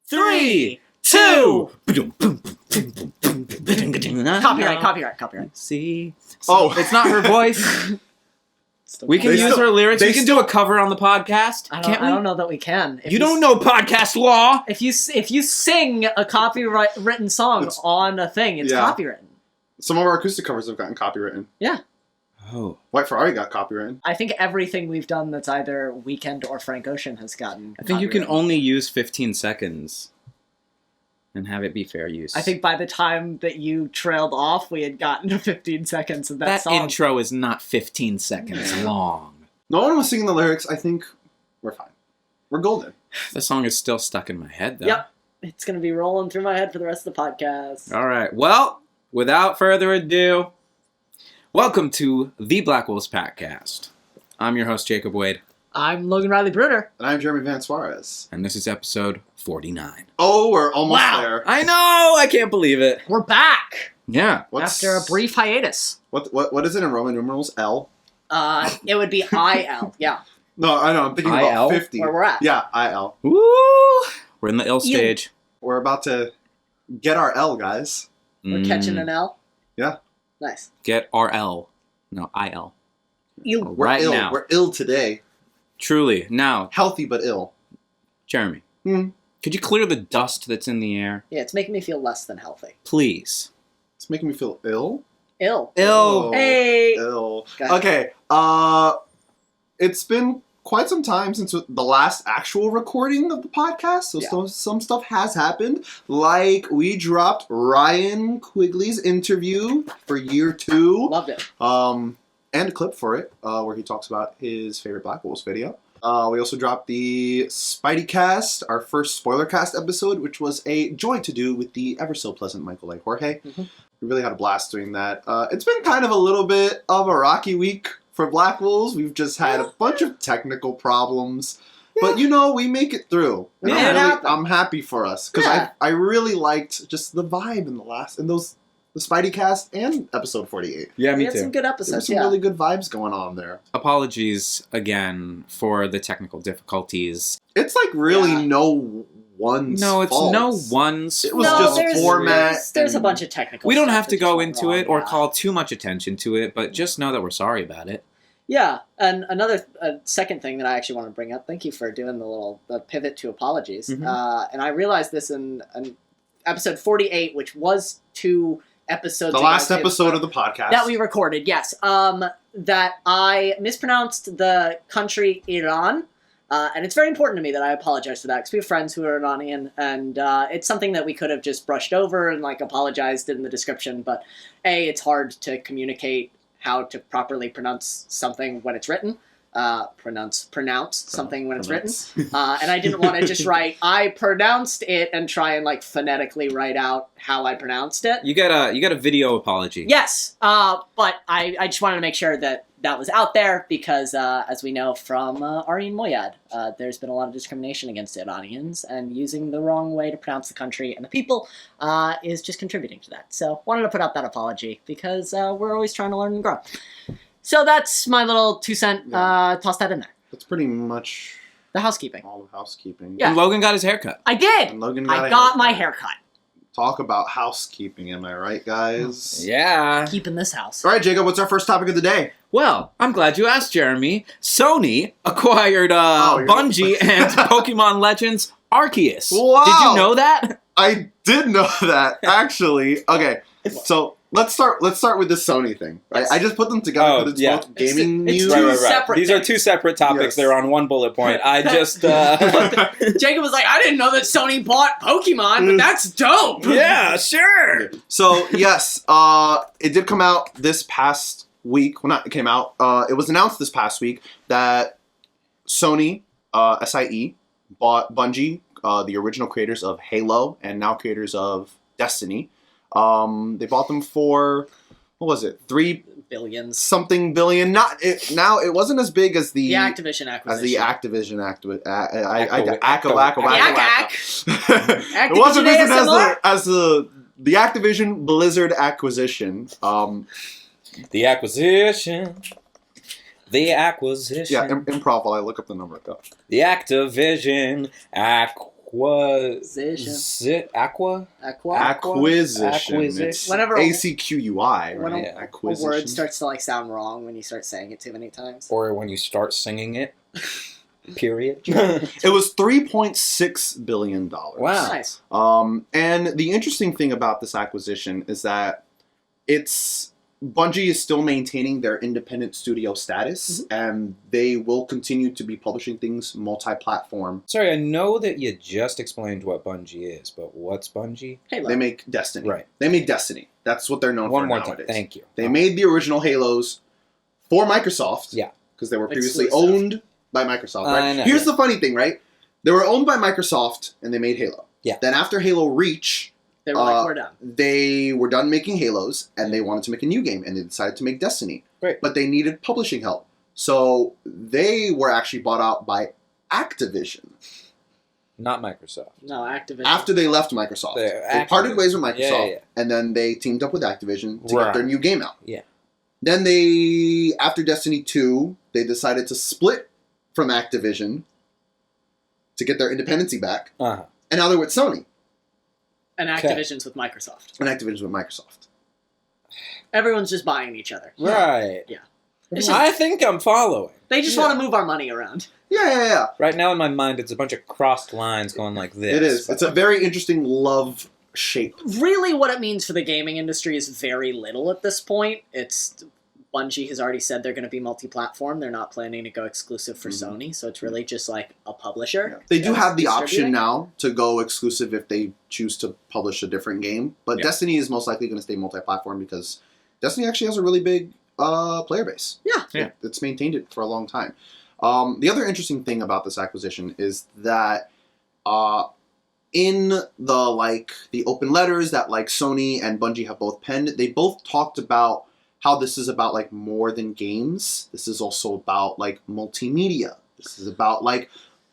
3, 2. Copyright. See? Oh. It's not her voice. We can use her lyrics. We can do a cover on the podcast. Can't we? I don't know that we can. You don't know podcast law. If you sing a copyright-written song on a thing, it's copywritten. Some of our acoustic covers have gotten copywritten. Yeah. Oh. White Ferrari got copywritten. I think everything we've done that's either Weeknd or Frank Ocean has gotten I think you can only use 15 seconds and have it be fair use. I think by the time that you trailed off, we had gotten to 15 seconds of that song. That intro is not 15 seconds long. No one was singing the lyrics. I think we're fine. We're golden. The song is still stuck in my head, though. Yep. It's going to be rolling through my head for the rest of the podcast. All right. Well, without further ado, welcome to the Blackwolves Packcast. I'm your host, Jacob Wade. I'm Logan Riley Bruder. And I'm Jeremy Van Suarez. And this is episode 49. Oh, we're almost there. I know! I can't believe it. We're back! Yeah. After a brief hiatus. What is it in Roman numerals? L? It would be IL, yeah. No, I know. I'm thinking IL? about 50. Where we're at. Yeah, IL. Woo! We're in the L stage. We're about to get our L, guys. We're catching an L? Yeah. Nice. Get RL. No, IL. You. We're Right ill. now. We're ill today. Truly. Now, Healthy but ill. Jeremy, could you clear the dust that's in the air? Yeah, it's making me feel less than healthy. Please. It's making me feel ill. Ill. Ill. Hey! Ill. Go ahead. Okay. It's been quite some time since the last actual recording of the podcast, so some stuff has happened. Like, we dropped Ryan Quigley's interview for year 2. Loved it. And a clip for it, where he talks about his favorite Blackwolves video. We also dropped the Spidey cast, our first spoiler cast episode, which was a joy to do with the ever so pleasant Michael A. Jorge. Mm-hmm. We really had a blast doing that. It's been kind of a little bit of a rocky week for Blackwolves. We've just had a bunch of technical problems. But, we make it through. And I'm happy for us. Because I really liked just the vibe in the Spidey cast and episode 48. Yeah, We had some good episodes, There were some really good vibes going on there. Apologies again for the technical difficulties. It's like really no one's No, it's fault. no one's. It was just format. There's a bunch of technical We don't stuff have to that go just went into wrong, it or yeah. call too much attention to it, but just know that we're sorry about it. Yeah, and another second thing that I actually want to bring up, thank you for doing the pivot to apologies. Mm-hmm. And I realized this in episode 48, which was 2 episodes The ago, last episode of the podcast. that we recorded, yes. That I mispronounced the country Iran. And it's very important to me that I apologize for that, because we have friends who are Iranian, and it's something that we could have just brushed over and apologized in the description, but it's hard to communicate how to properly pronounce something when it's written. Pronounce something when it's written. And I didn't want to just write, I pronounced it, and try and phonetically write out how I pronounced it. You got a video apology. Yes, but I just wanted to make sure that was out there, because as we know from Aryan Moyad, there's been a lot of discrimination against Iranians, and using the wrong way to pronounce the country and the people is just contributing to that. So wanted to put out that apology, because we're always trying to learn and grow. So that's my little 2 cent, toss that in there. That's pretty much The housekeeping. all the housekeeping. Yeah. And Logan got his haircut. I did! And Logan I got my haircut. Talk about housekeeping, am I right, guys? Yeah. Keeping this house. All right, Jacob, what's our first topic of the day? Well, I'm glad you asked, Jeremy. Sony acquired you're- Bungie and Pokemon Legends Arceus. Wow. Did you know that? I did know that, actually. Okay, so let's start with this Sony thing, right? Yes. I just put them together because it's both gaming It's news. two separate These are things. 2 separate topics. Yes. They're on one bullet point. I just... Jacob was like, I didn't know that Sony bought Pokemon, but that's dope! yeah, sure. So, yes, it did come out this past week. Well, it came out. It was announced this past week that Sony, SIE, bought Bungie, the original creators of Halo and now creators of Destiny. They bought them for, what was it, 3 Billions. something billion. Now it wasn't as big as the Activision acquisition. as the Activision Activision It wasn't as big ASMR? as the Activision Blizzard acquisition. The acquisition. Yeah, improv while I look up the number. Go. The Activision acquisition. Acquisition. It's Whenever ACQUI, right? when a Acquisition. word starts to like sound wrong when you start saying it too many times. Or when you start singing it. Period. It was $3.6 billion. Wow. Nice. And the interesting thing about this acquisition is that Bungie is still maintaining their independent studio status, and they will continue to be publishing things multi-platform. Sorry, I know that you just explained what Bungie is, but what's Bungie? Halo. They make Destiny. Right. They make Destiny. That's what they're known One for more nowadays. time. Thank you. They made the original Halos for Microsoft. Yeah. Because they were previously Exclusive. owned by Microsoft. Right? I know. Here's the funny thing, right? They were owned by Microsoft, and they made Halo. Yeah. Then after Halo Reach, They were like, we're done. they were done making Halos, and they wanted to make a new game, and they decided to make Destiny. Right. But they needed publishing help. So they were actually bought out by Activision Not Microsoft. No, Activision. after they left Microsoft. They parted ways with Microsoft, Yeah. and then they teamed up with Activision to Right. get their new game out. Yeah. Then after Destiny 2, they decided to split from Activision to get their independency back, Uh-huh. and now they're with Sony, And Okay. Activision's with Microsoft. and Activision's with Microsoft. Everyone's just buying each other. Right. Yeah. It's just- I think I'm following. They just Yeah. want to move our money around. Yeah. Right now in my mind, it's a bunch of crossed lines going like this. It is. It's a very interesting love shape. Really, what it means for the gaming industry is very little at this point. Bungie has already said they're going to be multi-platform. They're not planning to go exclusive for Sony, so it's really just like a publisher. They do that's have the option distributing. now to go exclusive if they choose to publish a different game, but Yeah. Destiny is most likely going to stay multi-platform because Destiny actually has a really big player base. Yeah. It's maintained it for a long time. The other interesting thing about this acquisition is that in the open letters that Sony and Bungie have both penned, they both talked about how this is about more than games. This is also about multimedia. This is about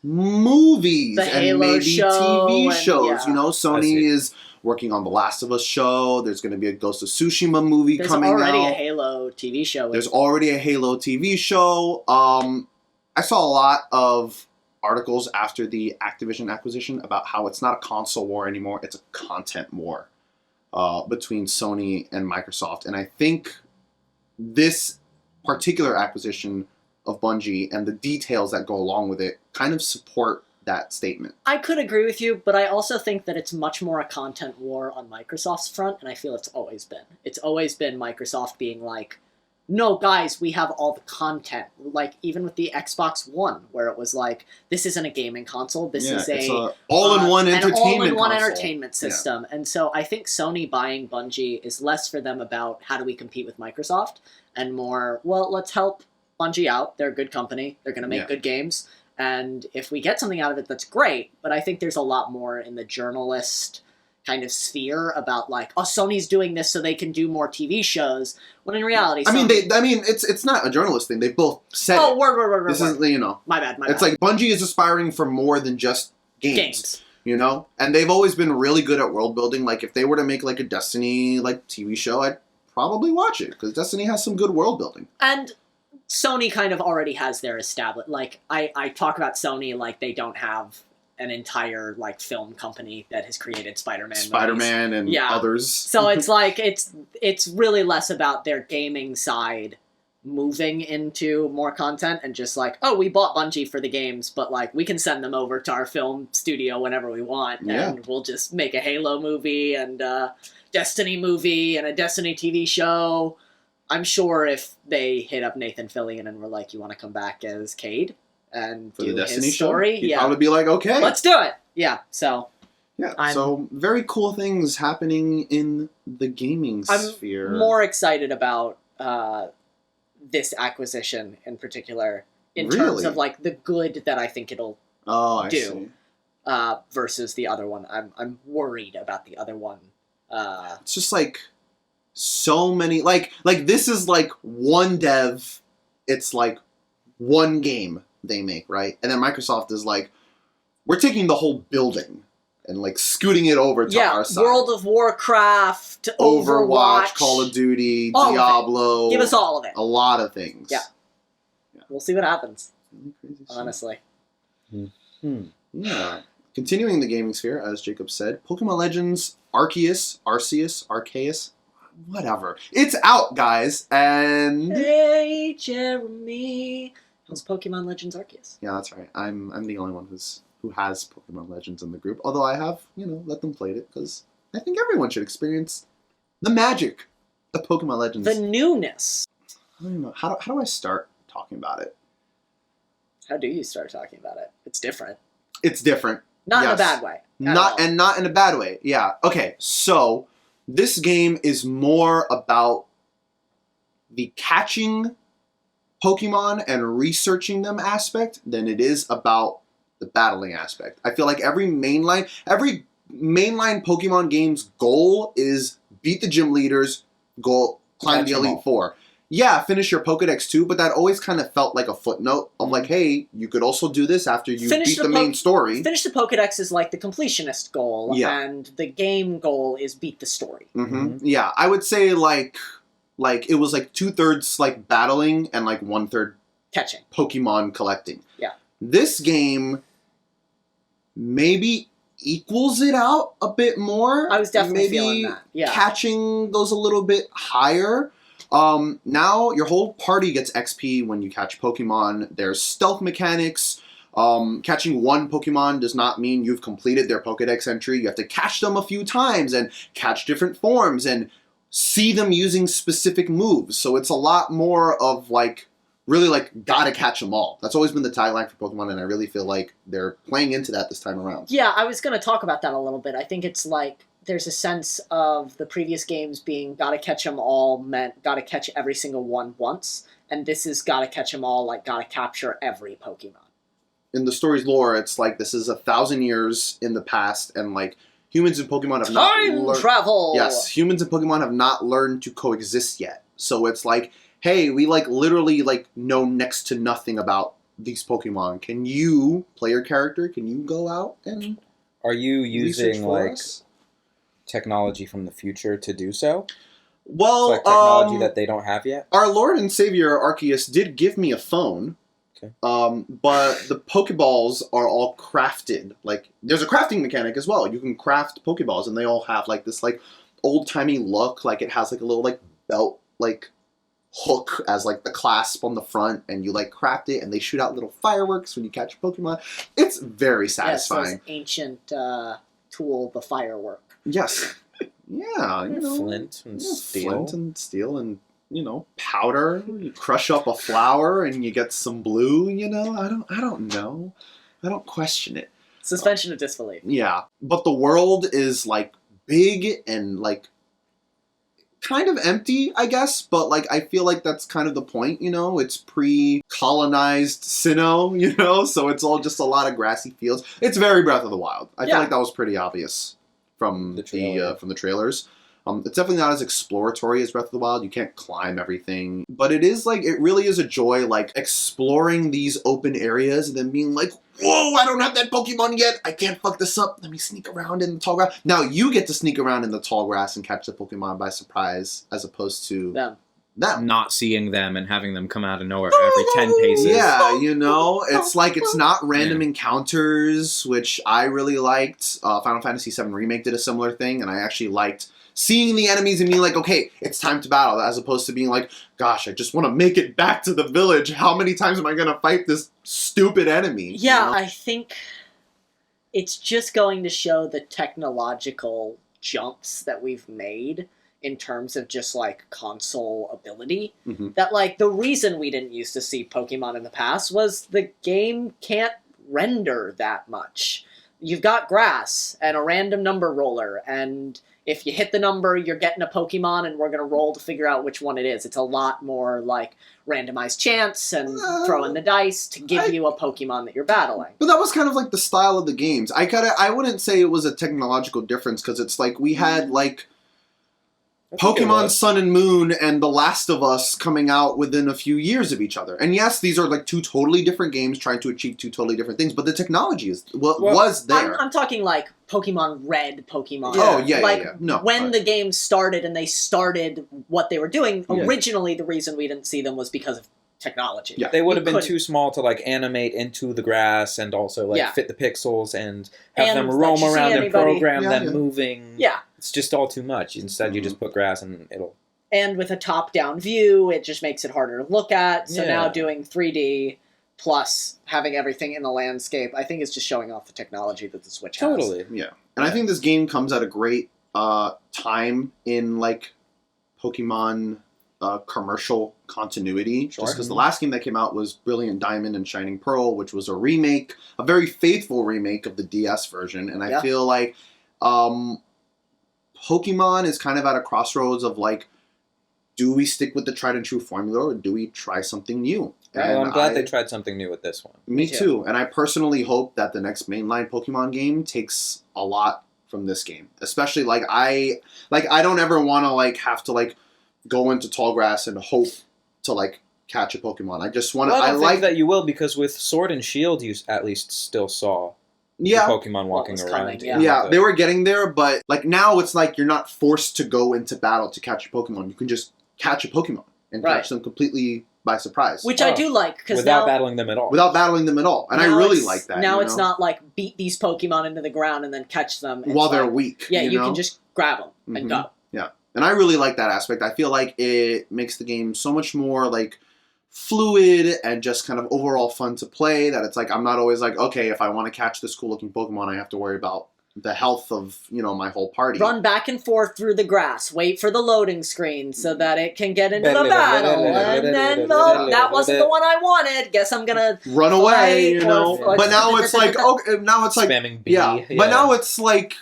movies The and Halo maybe show TV and- shows. yeah. You know, I Sony see. is working on the Last of Us show. There's going to be a Ghost of Tsushima movie There's coming already out. a Halo TV show. There's already a Halo TV show. I saw a lot of articles after the Activision acquisition about how it's not a console war anymore. It's a content war between Sony and Microsoft. And I think this particular acquisition of Bungie and the details that go along with it kind of support that statement. I could agree with you, but I also think that it's much more a content war on Microsoft's front, and I feel it's always been. It's always been Microsoft being like, no, guys, we have all the content. Even with the Xbox One, where it was like, this isn't a gaming console, this is it's a all-in-one an entertainment all-in-one console. entertainment system. And so I think Sony buying Bungie is less for them about how do we compete with Microsoft, and more, well, let's help Bungie out. They're a good company. They're going to make good games. And if we get something out of it, that's great. But I think there's a lot more in the journalist kind of sphere about Sony's doing this so they can do more TV shows. When in reality, it's not a journalist thing. They've both said it. word. This is, My bad. It's like Bungie is aspiring for more than just games. You know? And they've always been really good at world building. If they were to make a Destiny TV show, I'd probably watch it because Destiny has some good world building. And Sony kind of already has their established. I talk about Sony like they don't have an entire film company that has created Spider-Man and Yeah. others. So it's it's really less about their gaming side moving into more content and just we bought Bungie for the games, but we can send them over to our film studio whenever we want, and we'll just make a Halo movie and a Destiny movie and a Destiny TV show. I'm sure if they hit up Nathan Fillion and were like, you want to come back as Cade and For do the Destiny his story? show, he'd probably be like, okay. Let's do it. Yeah, so Yeah, so very cool things happening in the gaming sphere. I'm more excited about this acquisition in particular in terms of the good that I think it'll do versus the other one. I'm worried about the other one. It's just so many this is one dev. It's one game they make, right? And then Microsoft is we're taking the whole building and scooting it over to our side. World of Warcraft, Overwatch, Call of Duty, all of it. Diablo. Give us all of it. A lot of things. Yeah. We'll see what happens. Really crazy stuff. Honestly. Yeah. continuing the gaming sphere, as Jacob said, Pokemon Legends Arceus, whatever. It's out, guys, and... Hey, Jeremy. How's Pokemon Legends Arceus? Yeah, that's right. I'm the only one who has Pokemon Legends in the group, although I have, let them play it, because I think everyone should experience the magic of Pokemon Legends. The newness. I don't know. How do I start talking about it? How do you start talking about it? It's different. It's different. Not in a Yes. bad way. Not in a bad way. Yeah. Okay. So this game is more about the catching Pokemon and researching them aspect than it is about the battling aspect. I feel like every mainline Pokemon game's goal is beat the gym leaders, climb the Elite Four. Yeah, finish your Pokedex too, but that always kind of felt like a footnote of like, hey, you could also do this after you beat the main story. Finish the Pokedex is like the completionist goal, and the game goal is beat the story. Mm-hmm. Yeah, I would say like it was like 2/3 like battling and like 1/3 catching Pokemon collecting. Yeah. This game maybe equals it out a bit more. I was definitely maybe feeling that. Yeah. Catching goes a little bit higher. Now your whole party gets XP when you catch Pokemon. There's stealth mechanics. Catching one Pokemon does not mean you've completed their Pokedex entry. You have to catch them a few times and catch different forms and see them using specific moves. So it's a lot more of like, really like, gotta catch them all. That's always been the tagline for Pokemon, and I really feel like they're playing into that this time around. Yeah, I was going to talk about that a little bit. I think it's like, there's a sense of the previous games being gotta catch them all meant gotta catch every single one once, and this is gotta catch them all, like gotta capture every Pokemon. In the story's lore, it's like this is 1,000 years in the past, and like humans and Pokemon have Time travel! Yes, humans and Pokemon have not learned to coexist yet. So it's like, hey, we like literally like know next to nothing about these Pokemon. Can you, player character, can you go out and Are you using like us? technology from the future to do so? Well, It's like technology that they don't have yet? Our Lord and Savior Arceus did give me a phone. Okay. But the Pokeballs are all crafted. Like, there's a crafting mechanic as well. You can craft Pokeballs, and they all have like this like old-timey look. Like it has like a little like belt like hook as like the clasp on the front, and you like craft it, and they shoot out little fireworks when you catch a Pokemon. It's very satisfying. Yes, ancient tool, the firework. Yes. Yeah, you know, Flint and steel. Flint and steel and, powder. You crush up a flower and you get some blue, I don't know. I don't question it. Suspension of disbelief. Yeah. But the world is like big and like kind of empty, I guess, but like I feel like that's kind of the point, It's pre-colonized Sinnoh, so it's all just a lot of grassy fields. It's very Breath of the Wild. I feel like that was pretty obvious from the trailers. It's definitely not as exploratory as Breath of the Wild. You can't climb everything, but it really is a joy, like exploring these open areas and then being like, whoa, I don't have that Pokemon yet. I can't fuck this up. Let me sneak around in the tall grass. Now you get to sneak around in the tall grass and catch the Pokemon by surprise, as opposed to them. Not seeing them and having them come out of nowhere every 10 paces. Yeah, it's like it's not random encounters, which I really liked. Final Fantasy VII Remake did a similar thing, and I actually liked seeing the enemies and being like, okay, it's time to battle, as opposed to being like, gosh, I just want to make it back to the village. How many times am I going to fight this stupid enemy? Yeah, I think it's just going to show the technological jumps that we've made in terms of just, like, console ability. Mm-hmm. That, like, the reason we didn't used to see Pokemon in the past was the game can't render that much. You've got grass and a random number roller, and if you hit the number, you're getting a Pokemon, and we're going to roll to figure out which one it is. It's a lot more, like, randomized chance and throwing the dice to give you a Pokemon that you're battling. But that was kind of, like, the style of the games. I wouldn't say it was a technological difference, because it's like we had, like, Pokemon Sun and Moon and The Last of Us coming out within a few years of each other. And yes, these are like two totally different games trying to achieve two totally different things, but the technology was there. I'm talking like Pokemon Red, Pokemon. Oh, yeah, like, yeah. No, when the game started and they started what they were doing, originally the reason we didn't see them was because of technology. Yeah. They would have You been couldn't- too small to like animate into the grass and also like Yeah. fit the pixels and have And them let roam you see around and anybody. program Yeah, them yeah. moving. Yeah. It's just all too much. Instead, you just put grass and it'll. And with a top-down view, it just makes it harder to look at. So now Yeah. doing 3D plus having everything in the landscape, I think is just showing off the technology that the Switch has. Totally. Yeah. And I think this game comes at a great time in like Pokemon commercial continuity. Sure. Just because the last game that came out was Brilliant Diamond and Shining Pearl, which was a remake, a very faithful remake of the DS version. And I feel like Pokemon is kind of at a crossroads of like, do we stick with the tried and true formula or do we try something new? Well, And I'm glad they tried something new with this one. Me too. And I personally hope that the next mainline Pokemon game takes a lot from this game. Especially like I don't ever want to like have to like go into tall grass and hope to like catch a Pokemon. I just want to. Well, I I don't like think that you will because with Sword and Shield, you at least still saw the Pokemon walking was around. coming, yeah. Yeah, they were getting there, but like now it's like you're not forced to go into battle to catch a Pokemon. You can just catch a Pokemon and catch them completely by surprise. Which I do like, because without battling them at all. Without battling them at all. And I really like that. Now it's not like beat these Pokemon into the ground and then catch them. It's while they're like, weak. Yeah, you know? can just grab them and go. Yeah. And I really like that aspect. I feel like it makes the game so much more like fluid and just kind of overall fun to play, that it's like I'm not always like, okay, if I want to catch this cool looking Pokemon, I have to worry about the health of, you know, my whole party. Run back and forth through the grass, wait for the loading screen so that it can get into the battle, and then, no, that wasn't the one I wanted, guess I'm gonna run away, you know. or- But now it's like, okay, now it's like, spamming B. yeah. But now it's like,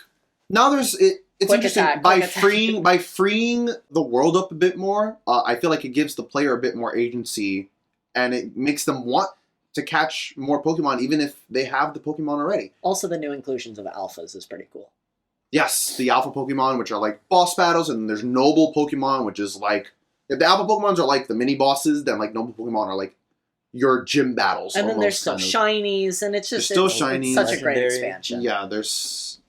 now there's, it's Quick interesting, attack, by quick attack. by freeing the world up a bit more, I feel like it gives the player a bit more agency, and it makes them want to catch more Pokemon, even if they have the Pokemon already. Also, the new inclusions of alphas is pretty cool. Yes, the alpha Pokemon, which are like boss battles, and there's noble Pokemon, which is like, if the alpha Pokemons are like the mini bosses, then like noble Pokemon are like your gym battles. And then there's almost, still kind of. shinies, and it's just There's still it's shinies. such a great Legendary. expansion. Yeah, there's,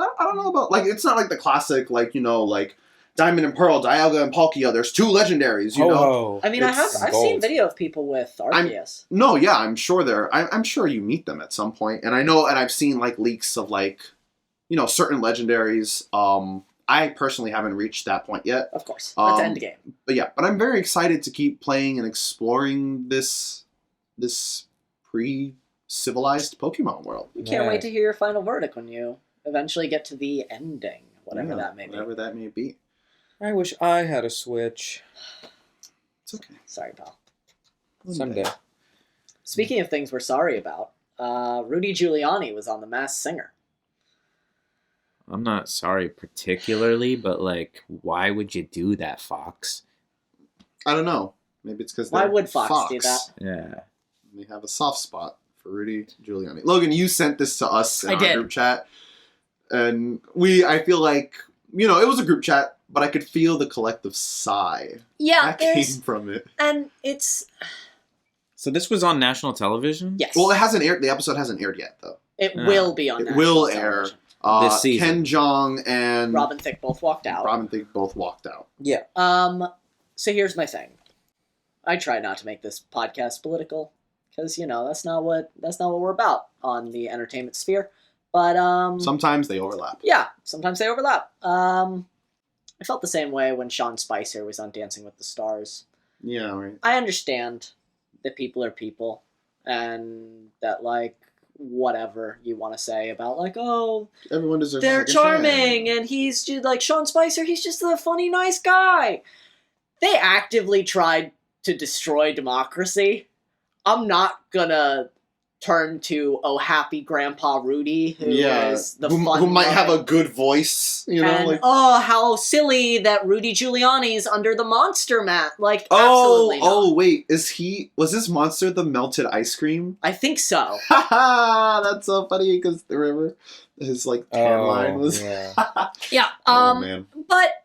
I don't know about, like, it's not like the classic, like, you know, like Diamond and Pearl, Dialga and Palkia. There's two legendaries, you know. I mean, I've seen gold. video of people with Arceus. No, yeah, I'm sure I'm sure you meet them at some point, and I know, and I've seen like leaks of like, you know, certain legendaries. I personally haven't reached that point yet. Of course, that's end game. But yeah, but I'm very excited to keep playing and exploring this pre-civilized Pokemon world. You can't wait to hear your final verdict when you eventually get to the ending, whatever that may be. Whatever that may be. I wish I had a Switch. It's okay. Sorry, pal. Someday. Speaking of things we're sorry about, Rudy Giuliani was on The Masked Singer. I'm not sorry particularly, but like, why would you do that, Fox? I don't know. Maybe it's because Why would Fox do that? Yeah. They have a soft spot for Rudy Giuliani. Logan, you sent this to us in I our did. group chat, and I feel like, you know, it was a group chat, but I could feel the collective sigh Yeah, that came from it. and it's So this was on national television? yes. Well, it hasn't aired. The episode hasn't aired yet, though. it Yeah. will be on. It national will air. television. This season. Ken Jeong and Robin Thicke both walked out. Thicke both walked out. Yeah. So here's my thing. I try not to make this podcast political because you know that's not what we're about on the entertainment sphere. But Sometimes they overlap. yeah, sometimes they overlap. I felt the same way when Sean Spicer was on Dancing with the Stars. Yeah, right. I understand that people are people, and that like whatever you want to say about like, oh, Everyone deserves. they're a second charming, chance. and he's just like Sean Spicer. He's just a funny, nice guy. They actively tried to destroy democracy. I'm not gonna turn to happy Grandpa Rudy, who is the who fun might have a loving- good voice, you know, and like. how silly that Rudy Giuliani's under the monster mat. Like, absolutely not. Wait, was this monster the melted ice cream? I think so. Haha, that's so funny because remember his like tan line was. Yeah. Yeah. Oh man. But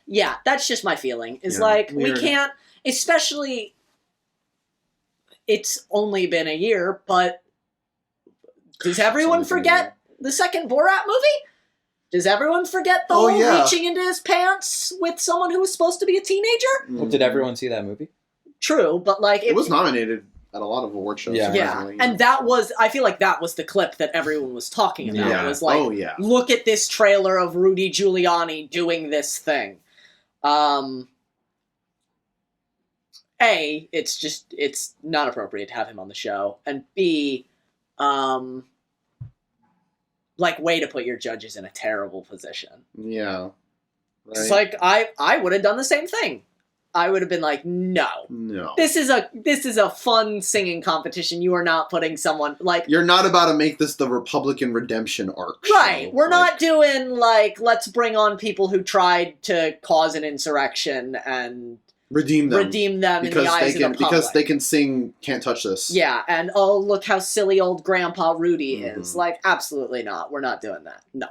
yeah, that's just my feeling. Is Yeah, like weird. we can't, especially. It's only been a year, but does everyone It's only been a forget the second Borat movie? Does everyone forget the Oh, whole yeah. reaching into his pants with someone who was supposed to be a teenager? Well, did everyone see that movie? true, but like It was nominated at a lot of award shows. Yeah. Yeah, surprisingly. and I feel like that was the clip that everyone was talking about. Yeah. It was like, Oh, yeah. look at this trailer of Rudy Giuliani doing this thing. A, it's not appropriate to have him on the show, and B, like, way to put your judges in a terrible position. Yeah. It's Right? like, I would have done the same thing. I would have been like, no. No. This is a fun singing competition. You are not putting someone like You're not about to make this the Republican redemption arc. right. show. We're Like, not doing like let's bring on people who tried to cause an insurrection and redeem them in the because eyes they can of the public. because they can sing "Can't Touch This." Yeah, and oh look how silly old Grandpa Rudy is. Mhm. Like absolutely not. We're not doing that. No.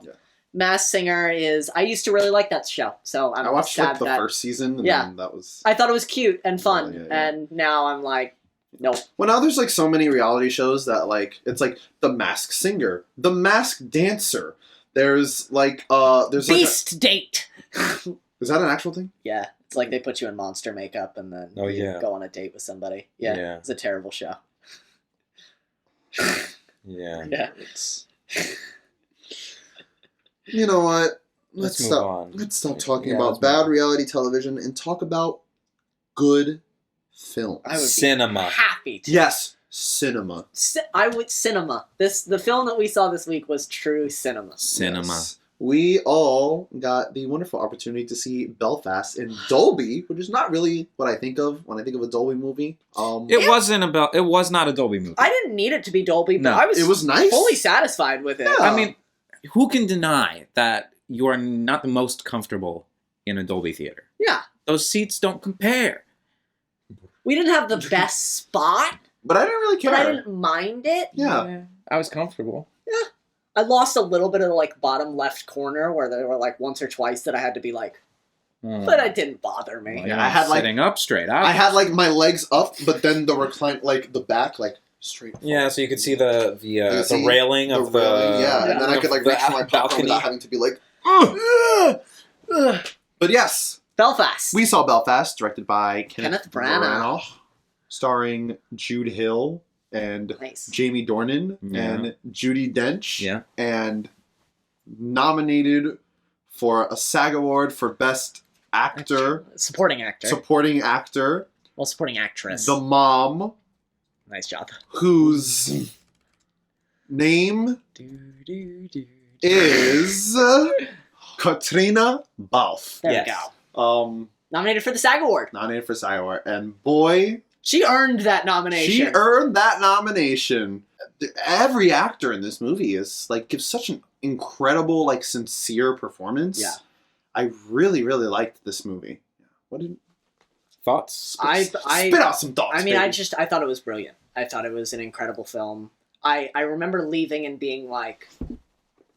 Yeah. Masked Singer is. I used to really like that show, so I'm I watched sad like the that first season, and Yeah. then that was. I thought it was cute and fun, Yeah. and now I'm like, nope. Well, now there's like so many reality shows that like it's like the Masked Singer, the Masked Dancer. There's like there's like Beast date. is that an actual thing? Yeah, it's like they put you in monster makeup and then Oh, you yeah. go on a date with somebody. Yeah, Yeah. it's a terrible show. Yeah. Yeah. You know what? Let's move stop. on. Let's stop talking Yeah, about let's move bad on. reality television and talk about good film. I would be Cinema. happy to. Yes, cinema. I would cinema. The film that we saw this week was true cinema. Cinema. Yes. We all got the wonderful opportunity to see Belfast in Dolby, which is not really what I think of when I think of a Dolby movie. It was not a Dolby movie. I didn't need it to be Dolby, but No, I was it was nice. fully satisfied with it. Yeah. I mean, who can deny that you are not the most comfortable in a Dolby theater? Yeah. Those seats don't compare. We didn't have the best spot, But I didn't really care. but I didn't mind it. Yeah. I was comfortable. I lost a little bit of the like bottom left corner where there were like once or twice that I had to be like, but it didn't bother me. Yeah, I had, like- sitting up straight. I had like my legs up, but then the recline, like the back, like straight. Yeah, so you could see the see railing of the railing, yeah, and then I could like of the reach for my popcorn balcony. without having to be like. "Ugh, ugh." But yes, Belfast. we saw Belfast, directed by Kenneth Branagh. starring Jude Hill and Nice. Jamie Dornan Yeah. and Judi Dench, Yeah. and nominated for a SAG Award for Best Actor, Supporting actor. Supporting Actor, Well, supporting actress. the mom, Nice job. whose name is Katrina Balfe. There Yes. we go. Nominated for the SAG Award. Nominated for SAG Award, and boy, She earned that nomination. she earned that nomination. Every actor in this movie is like gives such an incredible, like sincere performance. Yeah. I really, really liked this movie. What did Thoughts? spit out some thoughts? I mean, baby. I thought it was brilliant. I thought it was an incredible film. I remember leaving and being like,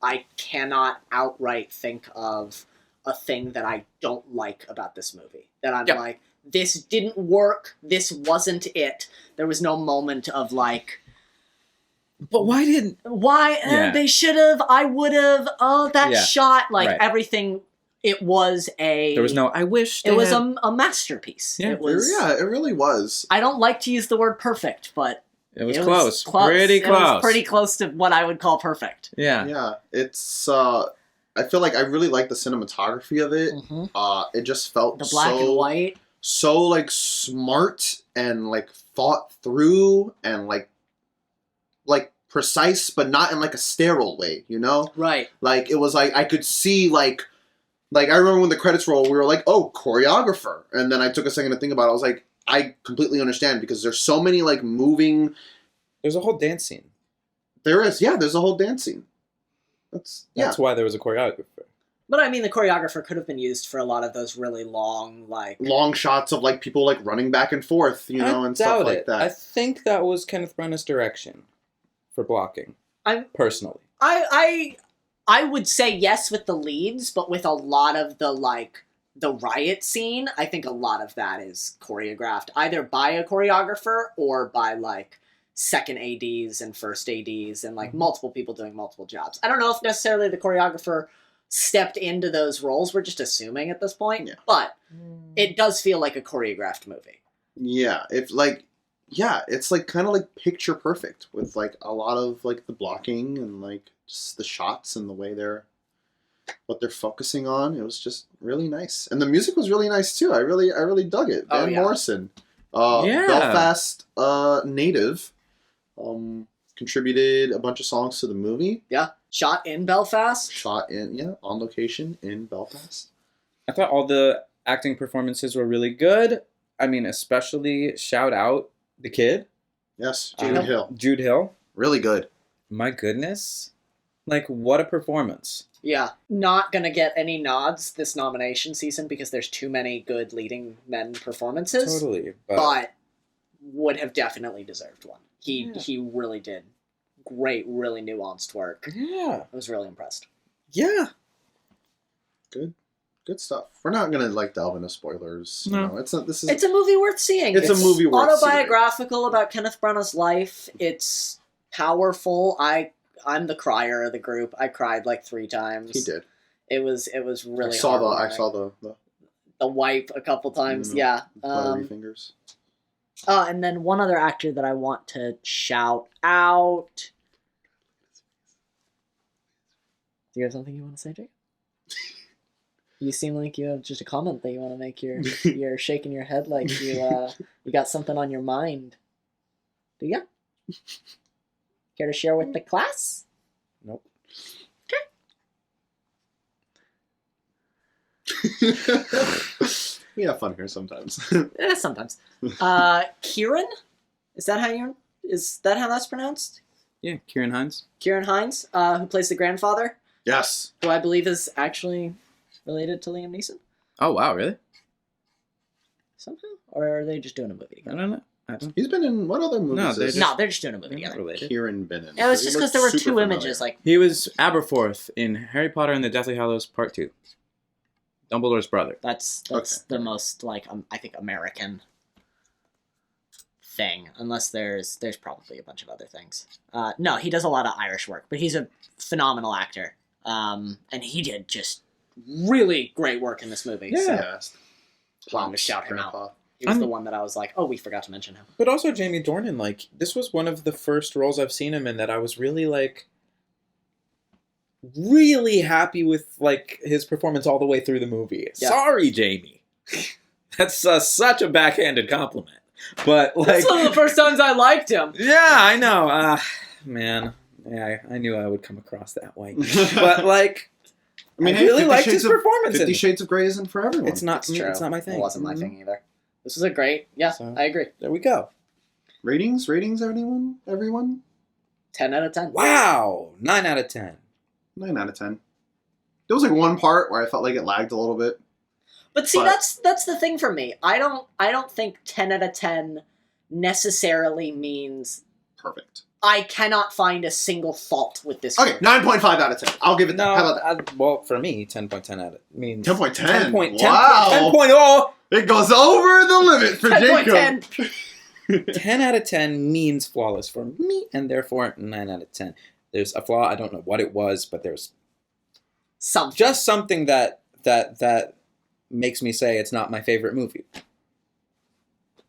I cannot outright think of a thing that I don't like about this movie. That I'm Yep. like, this didn't work. This wasn't it. There was no moment of like, But why didn't? why Yeah. they should have, I would have, oh, that Yeah. shot, like Right. everything. It was a. There was no. I wish It they was had- a masterpiece. Yeah. It was. yeah, it really was. I don't like to use the word perfect, but It was it close. Was close. Pretty It close. was pretty close to what I would call perfect. Yeah. Yeah, it's. I feel like I really like the cinematography of it. It just felt The black and white. so like smart and like thought through and like precise, but not in like a sterile way, you know? Right. Like it was like I could see like I remember when the credits roll, we were like, oh, choreographer, and then I took a second to think about it. I was like, I completely understand because there's so many like moving. There's a whole dance scene. There's a whole dance scene. That's why there was a choreographer. But I mean, the choreographer could have been used for a lot of those really long, like. long shots of like people like running back and forth, you know, and stuff like that. I think that was Kenneth Branagh's direction for blocking. Personally. I would say yes with the leads, but with a lot of the like the riot scene, I think a lot of that is choreographed either by a choreographer or by like second ADs and first ADs and like multiple people doing multiple jobs. I don't know if necessarily the choreographer stepped into those roles. We're just assuming at this point. Yeah. But it does feel like a choreographed movie. Yeah, it's like kind of like picture perfect with like a lot of like the blocking and like just the shots and the way what they're focusing on. It was just really nice, and the music was really nice too. I really dug it. Van Morrison, Belfast native, contributed a bunch of songs to the movie. Yeah, shot in Belfast. On location in Belfast. I thought all the acting performances were really good. I mean, especially shout out the kid. Yes, Jude Hill. Really good. My goodness. Like, what a performance. Yeah. Not gonna get any nods this nomination season because there's too many good leading men performances. Totally. But would have definitely deserved one. He really did great, really nuanced work. Yeah. I was really impressed. Yeah. Good stuff. We're not gonna like delve into spoilers. No. You know, it's not. It's a movie worth seeing. It's a movie worth autobiographical about Kenneth Branagh's life. It's powerful. I'm the crier of the group. I cried like 3 times. He did. It was really. I saw the wipe a couple times. Yeah. Buttery fingers. And then one other actor that I want to shout out. Do you have something you want to say, Jake? You seem like you have just a comment that you want to make. You're shaking your head like you got something on your mind. Do you? Care to share with the class? Nope. We have fun here sometimes. Sometimes. Kieran? Is that how that's pronounced? Yeah, Kieran Hines. Kieran Hines, who plays the grandfather. Yes. Who I believe is actually related to Liam Neeson. Oh, wow, really? Somehow? Or are they just doing a movie together? I don't know. He's been in what other movies? They're just doing a movie They're not together. related. Kieran been in. It was just because there were 2 images. Like He was Aberforth in Harry Potter and the Deathly Hallows Part 2. Dumbledore's brother. That's Okay. the most like I think American thing, unless there's probably a bunch of other things. No, he does a lot of Irish work, but he's a phenomenal actor, and he did just really great work in this movie. Yeah. So Yes. I'm gonna shout him out. He was the one that I was like, oh, we forgot to mention him. But also Jamie Dornan, like, this was one of the first roles I've seen him in that I was really, like, really happy with, like, his performance all the way through the movie. Yeah. Sorry, Jamie. That's such a backhanded compliment. But, like... That's one of the first times I liked him. Yeah, I know. Man. Yeah, I knew I would come across that way. But, like... I mean, I really liked his performance. 50 Shades of Grey isn't for everyone. It's not my thing. It wasn't my thing either. This was a great... Yeah, So, I agree. There we go. Ratings, everyone? 10 out of 10. Wow! 9 out of 10. 9 out of 10. There was like one part where I felt like it lagged a little bit. But see, that's the thing for me. I don't think 10 out of 10 necessarily means Perfect. I cannot find a single fault with this. Okay, 9.5 out of 10. I'll give it that. No, How about that? well, for me, 10.10 out of... I mean... 10.10? 10.10. Wow. 10.0! It goes over the limit for Jacob. 10.10. 10 out of 10 means flawless for me, and therefore 9 out of 10. There's a flaw, I don't know what it was, but there's just something that makes me say it's not my favorite movie.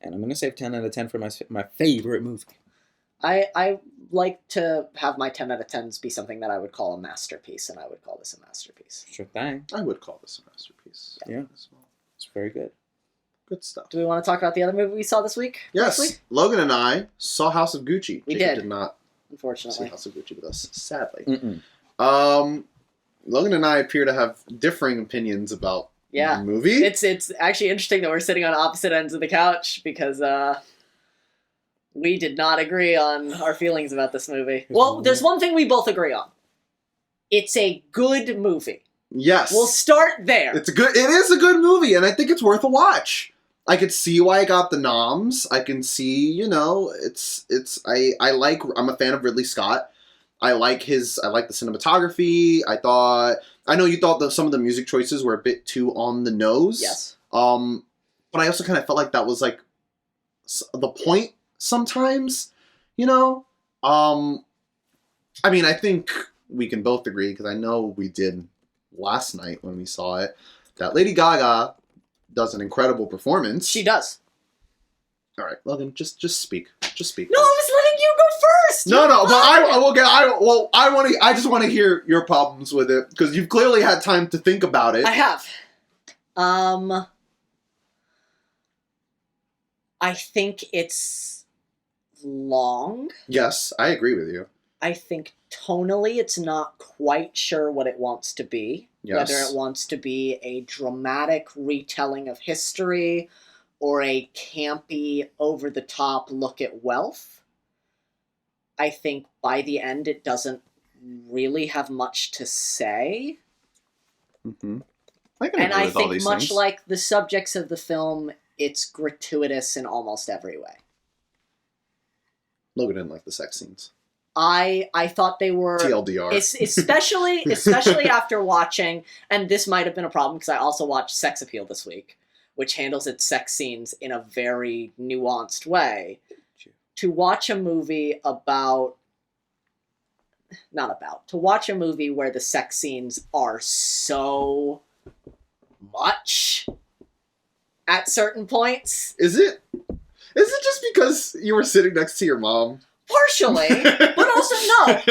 And I'm going to save 10 out of 10 for my favorite movie. I like to have my 10 out of 10s be something that I would call a masterpiece, and I would call this a masterpiece. Sure thing. I would call this a masterpiece. Yeah. It's very good. Good stuff. Do we want to talk about the other movie we saw this week? Yes. Logan and I saw House of Gucci. We Jacob did. did not Unfortunately. see House of Gucci with us, sadly. Mm-mm. Logan and I appear to have differing opinions about the movie. It's actually interesting that we're sitting on opposite ends of the couch because we did not agree on our feelings about this movie. Well, there's one thing we both agree on. It's a good movie. Yes. We'll start there. It is a good movie, and I think it's worth a watch. I could see why it got the noms. I can see, I'm a fan of Ridley Scott. I like the cinematography. I know you thought some of the music choices were a bit too on the nose. Yes. But I also kind of felt like that was like the point sometimes, I mean, I think we can both agree, because I know we did last night when we saw it that Lady Gaga does an incredible performance. She does. All right, Logan, just speak. Just speak. No, I was letting you go first. No, but I just want to hear your problems with it because you've clearly had time to think about it. I have. I think it's long. Yes, I agree with you. I think tonally it's not quite sure what it wants to be. Yes. Whether it wants to be a dramatic retelling of history or a campy, over-the-top look at wealth. I think by the end it doesn't really have much to say. Mm-hmm. And I think much like the subjects of the film, it's gratuitous in almost every way. Logan didn't like the sex scenes. I thought they were... TLDR. Especially after watching, and this might have been a problem because I also watched Sex Appeal this week, which handles its sex scenes in a very nuanced way. To watch a movie to watch a movie where the sex scenes are so much at certain points. Is it just because you were sitting next to your mom? Partially, but also no.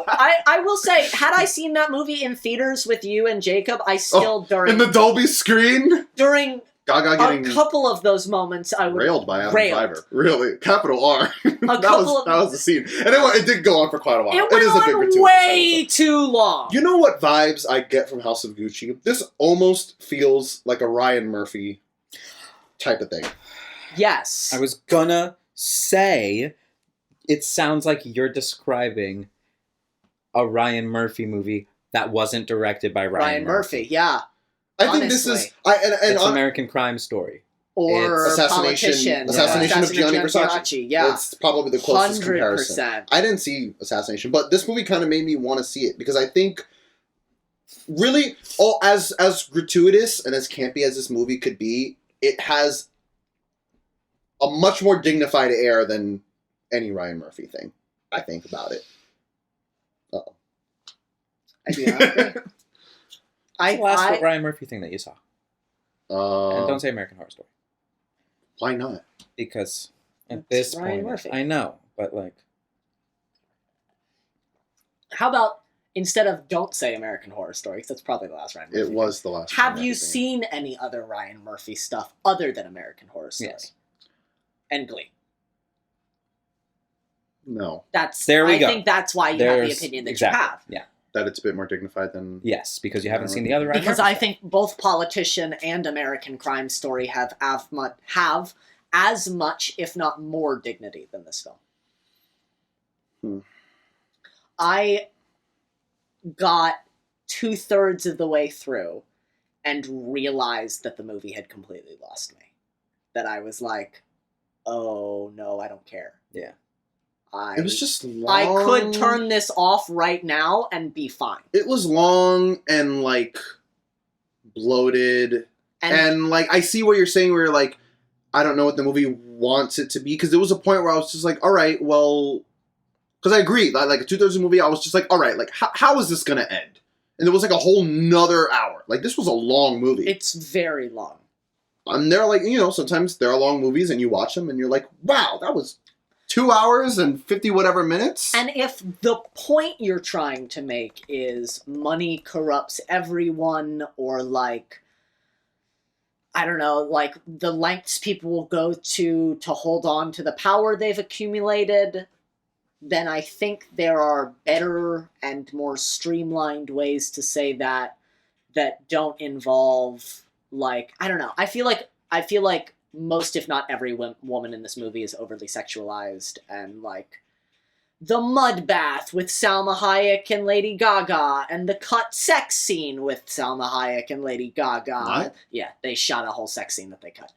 I will say, had I seen that movie in theaters with you and Jacob, I still in the Dolby screen during Gaga getting a couple of those moments, I would railed by Adam Driver. Really, capital R. that was the scene, and it did go on for quite a while. It is a big gratuitous way too long. You know what vibes I get from House of Gucci? This almost feels like a Ryan Murphy type of thing. Yes, I was gonna say. It sounds like you're describing a Ryan Murphy movie that wasn't directed by Ryan Murphy. Yeah, I think this is it's American Crime Story or Assassination of Gianni Versace. Yeah, it's probably the closest 100%. Comparison. I didn't see Assassination, but this movie kind of made me want to see it because I think really, as gratuitous and as campy as this movie could be, it has a much more dignified air than any Ryan Murphy thing, I think, about it. Uh-oh. What's the last Ryan Murphy thing that you saw? And don't say American Horror Story. Why not? Because at this point, Murphy. I know, but like... How about, instead of don't say American Horror Story, because that's probably the last Ryan Murphy It was the last Have you seen any other Ryan Murphy stuff other than American Horror Story? Yes. And Glee? No. I think that's why you have the opinion that you have. Yeah. That it's a bit more dignified than... Yes, because you haven't seen the other Ryan Because Murphy I think both Politician and American Crime Story have as much, if not more, dignity than this film. I got 2/3 of the way through and realized that the movie had completely lost me. That I was like, oh no, I don't care. Yeah. It was just long. I could turn this off right now and be fine. It was long and, like, bloated. And like, I see what you're saying where you're like, I don't know what the movie wants it to be. Because there was a point where I was just like, all right, well... Because I agree. Like, 2/3 of the movie, I was just like, all right, like, how is this going to end? And it was like a whole nother hour. Like, this was a long movie. It's very long. And they're like, sometimes there are long movies and you watch them and you're like, wow, that was 2 hours and 50 whatever minutes. And if the point you're trying to make is money corrupts everyone, or like, I don't know, like the lengths people will go to hold on to the power they've accumulated, then I think there are better and more streamlined ways to say that don't involve, like, I don't know. I feel like most, if not every woman in this movie is overly sexualized, and like the mud bath with Salma Hayek and Lady Gaga, and the cut sex scene with Salma Hayek and Lady Gaga. What? Yeah, they shot a whole sex scene that they cut.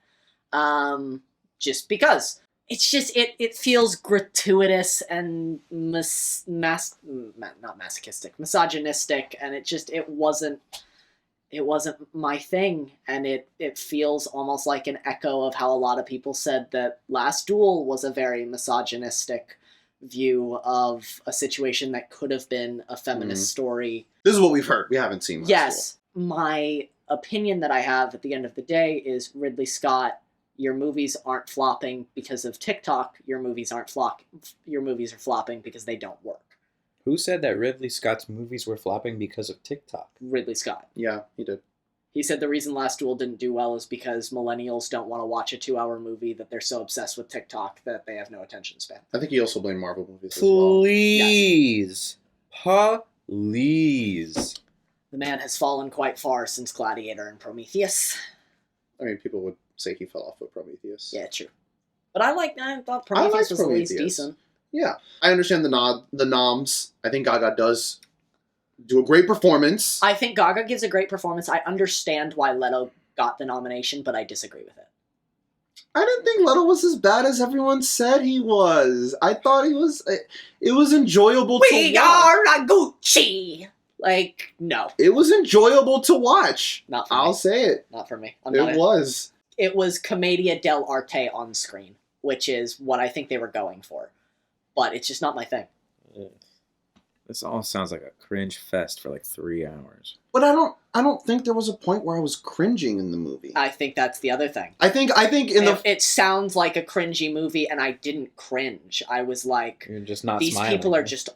Just because. It's just, it feels gratuitous and not masochistic, misogynistic, and it wasn't my thing, and it feels almost like an echo of how a lot of people said that Last Duel was a very misogynistic view of a situation that could have been a feminist story. This is what we've heard. We haven't seen Last Duel. my opinion that I have at the end of the day is Ridley Scott, your movies aren't flopping because of TikTok. Your movies are flopping because they don't work. Who said that Ridley Scott's movies were flopping because of TikTok? Ridley Scott. Yeah, he did. He said the reason Last Duel didn't do well is because millennials don't want to watch a 2-hour movie, that they're so obsessed with TikTok that they have no attention span. I think he also blamed Marvel movies as well. Please. Please. The man has fallen quite far since Gladiator and Prometheus. I mean, people would say he fell off with Prometheus. Yeah, true. But I thought Prometheus was at least decent. Yeah. I understand the noms. I think Gaga does do a great performance. I think Gaga gives a great performance. I understand why Leto got the nomination, but I disagree with it. I didn't think Leto was as bad as everyone said he was. I thought he was... It was enjoyable to watch. We are a Gucci! Like, no. It was enjoyable to watch. Not for I'll me. say it. Not for me. It was. It was Commedia dell'arte on screen, which is what I think they were going for. But it's just not my thing. This all sounds like a cringe fest for like 3 hours. But I don't think there was a point where I was cringing in the movie. I think that's the other thing. I think it sounds like a cringy movie, and I didn't cringe. I was like, you're just not these smiling. people are just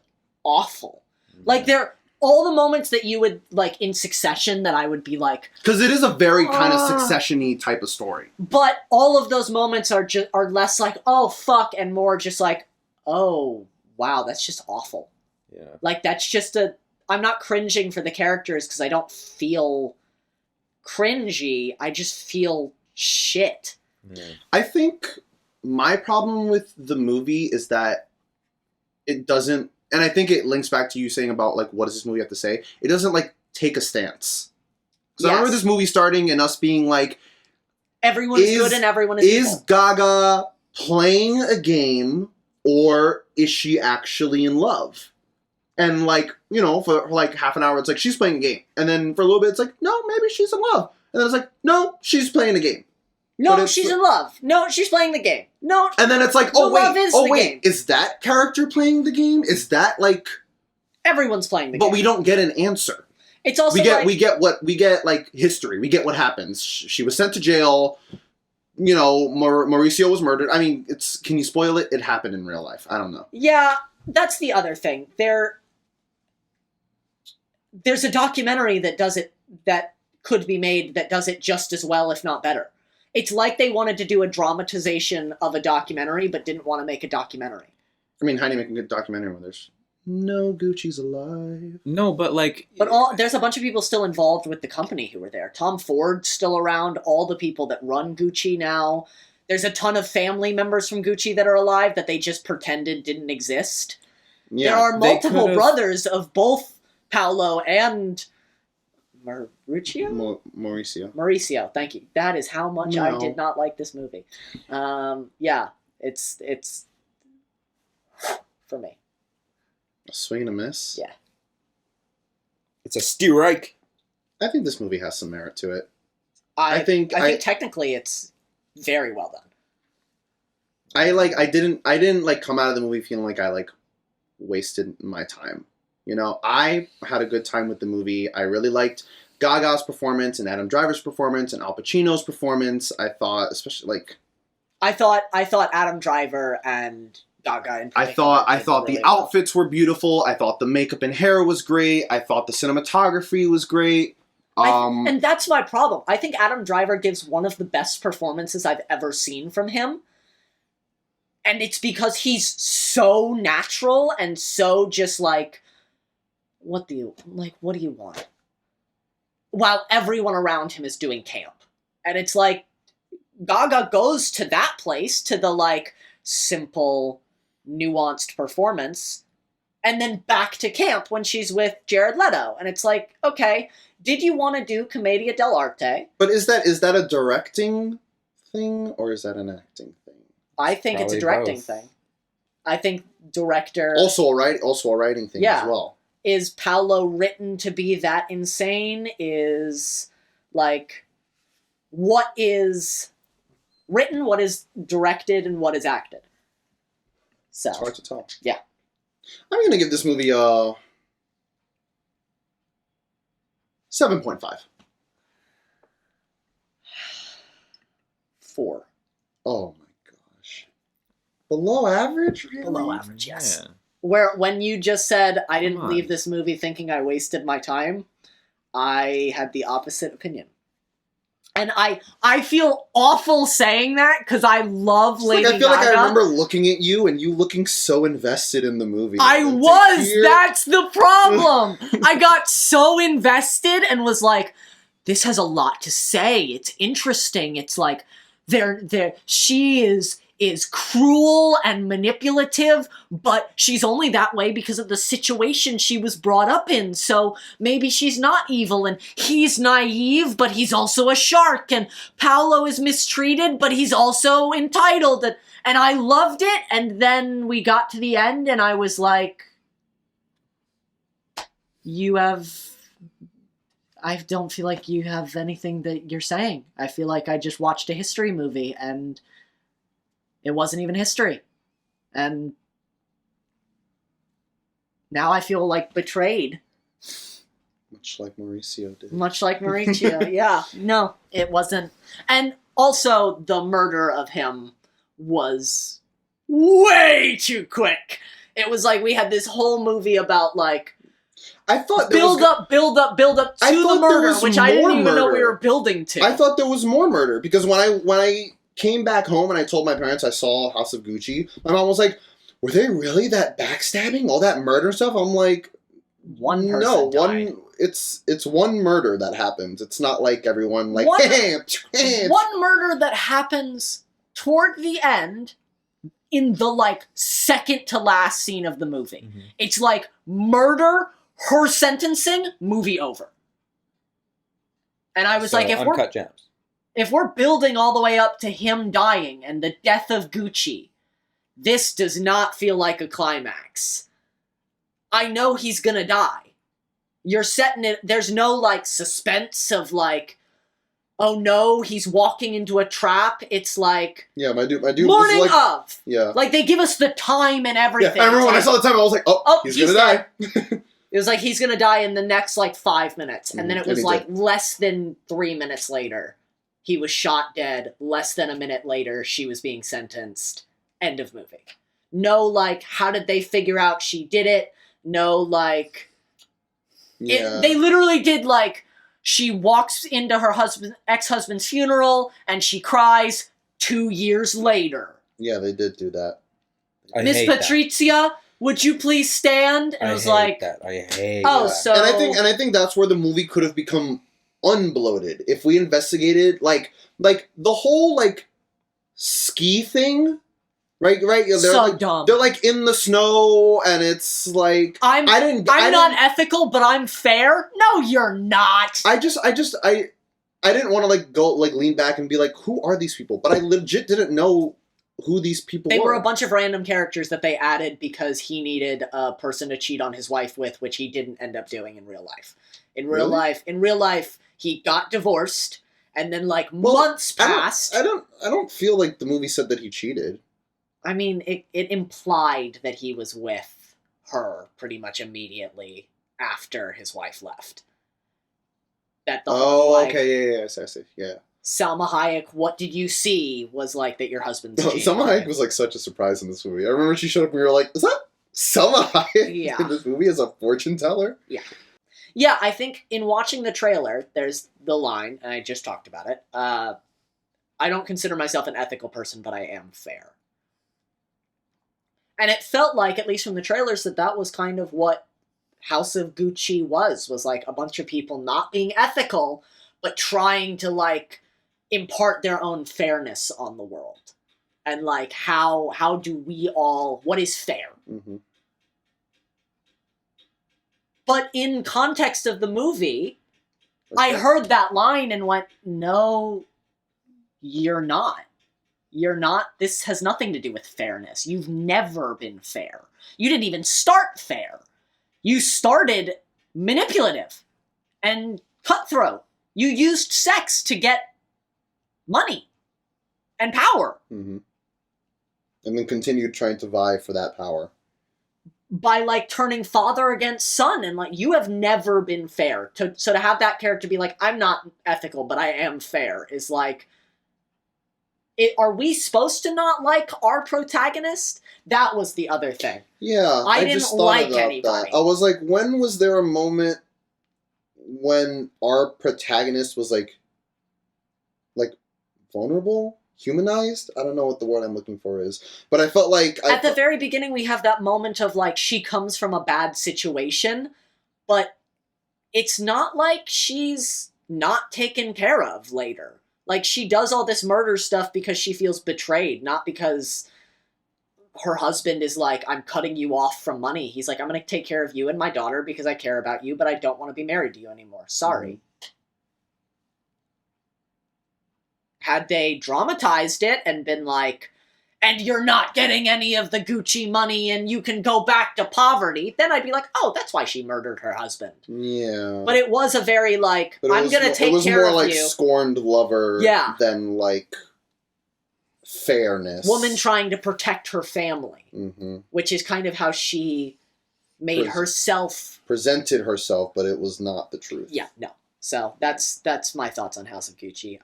awful. Like, they're all the moments that you would, like, in Succession, that I would be like... Because it is a very kind of Succession-y type of story. But all of those moments are less like, oh, fuck, and more just like, oh, wow, that's just awful. Yeah. Like, that's just I'm not cringing for the characters because I don't feel cringy. I just feel shit. Yeah. I think my problem with the movie is that it doesn't... And I think it links back to you saying about, like, what does this movie have to say? It doesn't, like, take a stance. Because I remember this movie starting and us being like... Everyone is good and everyone is evil. Is Gaga playing a game, or is she actually in love? And, like, you know, for like half an hour, it's like, she's playing a game. And then for a little bit, it's like, no, maybe she's in love. And then it's like, no, she's playing a game. No, she's in love. No, she's playing the game. No. And then it's like, game. Is that character playing the game? Is that, like... Everyone's playing the game. But we don't get an answer. It's also we get like history. We get what happens. She was sent to jail. You know, Mauricio was murdered. I mean, can you spoil it? It happened in real life. I don't know. Yeah, that's the other thing. There's a documentary that could be made that does it just as well, if not better. It's like they wanted to do a dramatization of a documentary, but didn't want to make a documentary. I mean, how do you make a good documentary when there's no Gucci's alive? No, but like... But there's a bunch of people still involved with the company who were there. Tom Ford's still around, all the people that run Gucci now. There's a ton of family members from Gucci that are alive that they just pretended didn't exist. Yeah, there are multiple brothers of both Paolo and... Mauricio, thank you. That is how much I did not like this movie. Yeah, it's for me. A swing and a miss? Yeah. It's a strike. I think this movie has some merit to it. I think technically it's very well done. I didn't like come out of the movie feeling like I like wasted my time. You know, I had a good time with the movie. I really liked Gaga's performance and Adam Driver's performance and Al Pacino's performance. I thought, especially like... I thought Adam Driver and Gaga... I thought the outfits were beautiful. I thought the makeup and hair was great. I thought the cinematography was great. And that's my problem. I think Adam Driver gives one of the best performances I've ever seen from him. And it's because he's so natural and so just like... What do you want? While everyone around him is doing camp. And it's like, Gaga goes to that place, to the, like, simple, nuanced performance, and then back to camp when she's with Jared Leto. And it's like, okay, did you want to do Commedia dell'arte? But is that a directing thing, or is that an acting thing? I think it's a directing thing. I think director... Also a writing thing as well. Is Paolo written to be that insane? Is, like, what is written, what is directed, and what is acted? So it's hard to tell. Yeah. I'm going to give this movie 7.5. 4. Oh my gosh. Below average? Really? Below average, yes. Yeah. Where when you just said I didn't Come on. leave this movie thinking I wasted my time, I had the opposite opinion. And I feel awful saying that because I love Lady Gaga. I feel like I remember looking at you and you looking so invested in the movie. I was! That's the problem! I got so invested and was like, this has a lot to say. It's interesting. It's like, she is cruel and manipulative, but she's only that way because of the situation she was brought up in. So maybe she's not evil, and he's naive, but he's also a shark, and Paolo is mistreated, but he's also entitled, and I loved it, and then we got to the end, and I was like, I don't feel like you have anything that you're saying. I feel like I just watched a history movie, and it wasn't even history. And now I feel like betrayed. Much like Mauricio did. Much like Mauricio, yeah. No, it wasn't. And also, the murder of him was way too quick. It was like we had this whole movie about, like, I thought build up to the murder, which I didn't even know we were building to. I thought there was more murder, because when I came back home and I told my parents I saw House of Gucci, my mom was like, were they really that backstabbing? All that murder stuff? I'm like, one person died. It's one murder that happens. It's not like everyone like, one murder that happens toward the end in the, like, second to last scene of the movie. Mm-hmm. It's like murder, her sentencing, movie over. And I was like, if we're building all the way up to him dying and the death of Gucci, this does not feel like a climax. I know he's gonna die. You're setting it, there's no, like, suspense of, like, oh no, he's walking into a trap. It's like, yeah, my dude morning was like, of. Yeah. Like, they give us the time and everything. Yeah, I remember when I saw the time, I was like, he's gonna die. It was like, he's gonna die in the next, like, 5 minutes. And then it was, like, less than 3 minutes later. He was shot dead. Less than a minute later, she was being sentenced. End of movie. No, like, how did they figure out she did it? No, like... Yeah. They literally did, like, she walks into her ex-husband's funeral, and she cries 2 years later. Yeah, they did do that. Miss Patrizia, would you please stand? And I was like... I hate that. So... And I think that's where the movie could have become unbloated if we investigated, like the whole, like, ski thing, right? They're so like, dumb. They're, like, in the snow, and it's like I'm not ethical, but I'm fair. No, you're not. I didn't want to, like, go, like, lean back and be like, who are these people? But I legit didn't know who these people were. They were a bunch of random characters that they added because he needed a person to cheat on his wife with, which he didn't end up doing in real life. In real life, he got divorced, and then, like, months passed. I don't feel like the movie said that he cheated. I mean, it implied that he was with her pretty much immediately after his wife left. That the whole, like, okay, yeah, I see, yeah. Salma Hayek, what did you see? Was like that your husband's cheating. Salma Hayek was, like, such a surprise in this movie. I remember she showed up and we were like, is that Salma Hayek in this movie as a fortune teller? Yeah. Yeah, I think in watching the trailer, there's the line, and I just talked about it. I don't consider myself an ethical person, but I am fair. And it felt like, at least from the trailers, that was kind of what House of Gucci was like a bunch of people not being ethical, but trying to, like, impart their own fairness on the world. And, like, how do we all, what is fair? Mm-hmm. But in context of the movie, I heard that line and went, no, you're not. You're not. This has nothing to do with fairness. You've never been fair. You didn't even start fair. You started manipulative and cutthroat. You used sex to get money and power. Mm-hmm. And then continued trying to vie for that power. by like turning father against son, and like you have never been fair. So to have that character be like, I'm not ethical, but I am fair, is like, are we supposed to not like our protagonist? That was the other thing. Yeah, I didn't just thought like about anybody. that. I was like, when was there a moment when our protagonist was like vulnerable? Humanized? I don't know what the word I'm looking for is. But I felt like... At the very beginning, we have that moment of, like, she comes from a bad situation, but it's not like she's not taken care of later. Like, she does all this murder stuff because she feels betrayed, not because her husband is like, I'm cutting you off from money. He's like, I'm going to take care of you and my daughter because I care about you, but I don't want to be married to you anymore. Sorry. Mm-hmm. Had they dramatized it and been like, and you're not getting any of the Gucci money and you can go back to poverty, then I'd be like, oh, that's why she murdered her husband. Yeah. But it was a very, like, I'm going to take care of you. It was more like scorned lover than, like, fairness. Woman trying to protect her family. Mm-hmm. Which is kind of how she made herself... Presented herself, but it was not the truth. Yeah, no. So that's my thoughts on House of Gucci.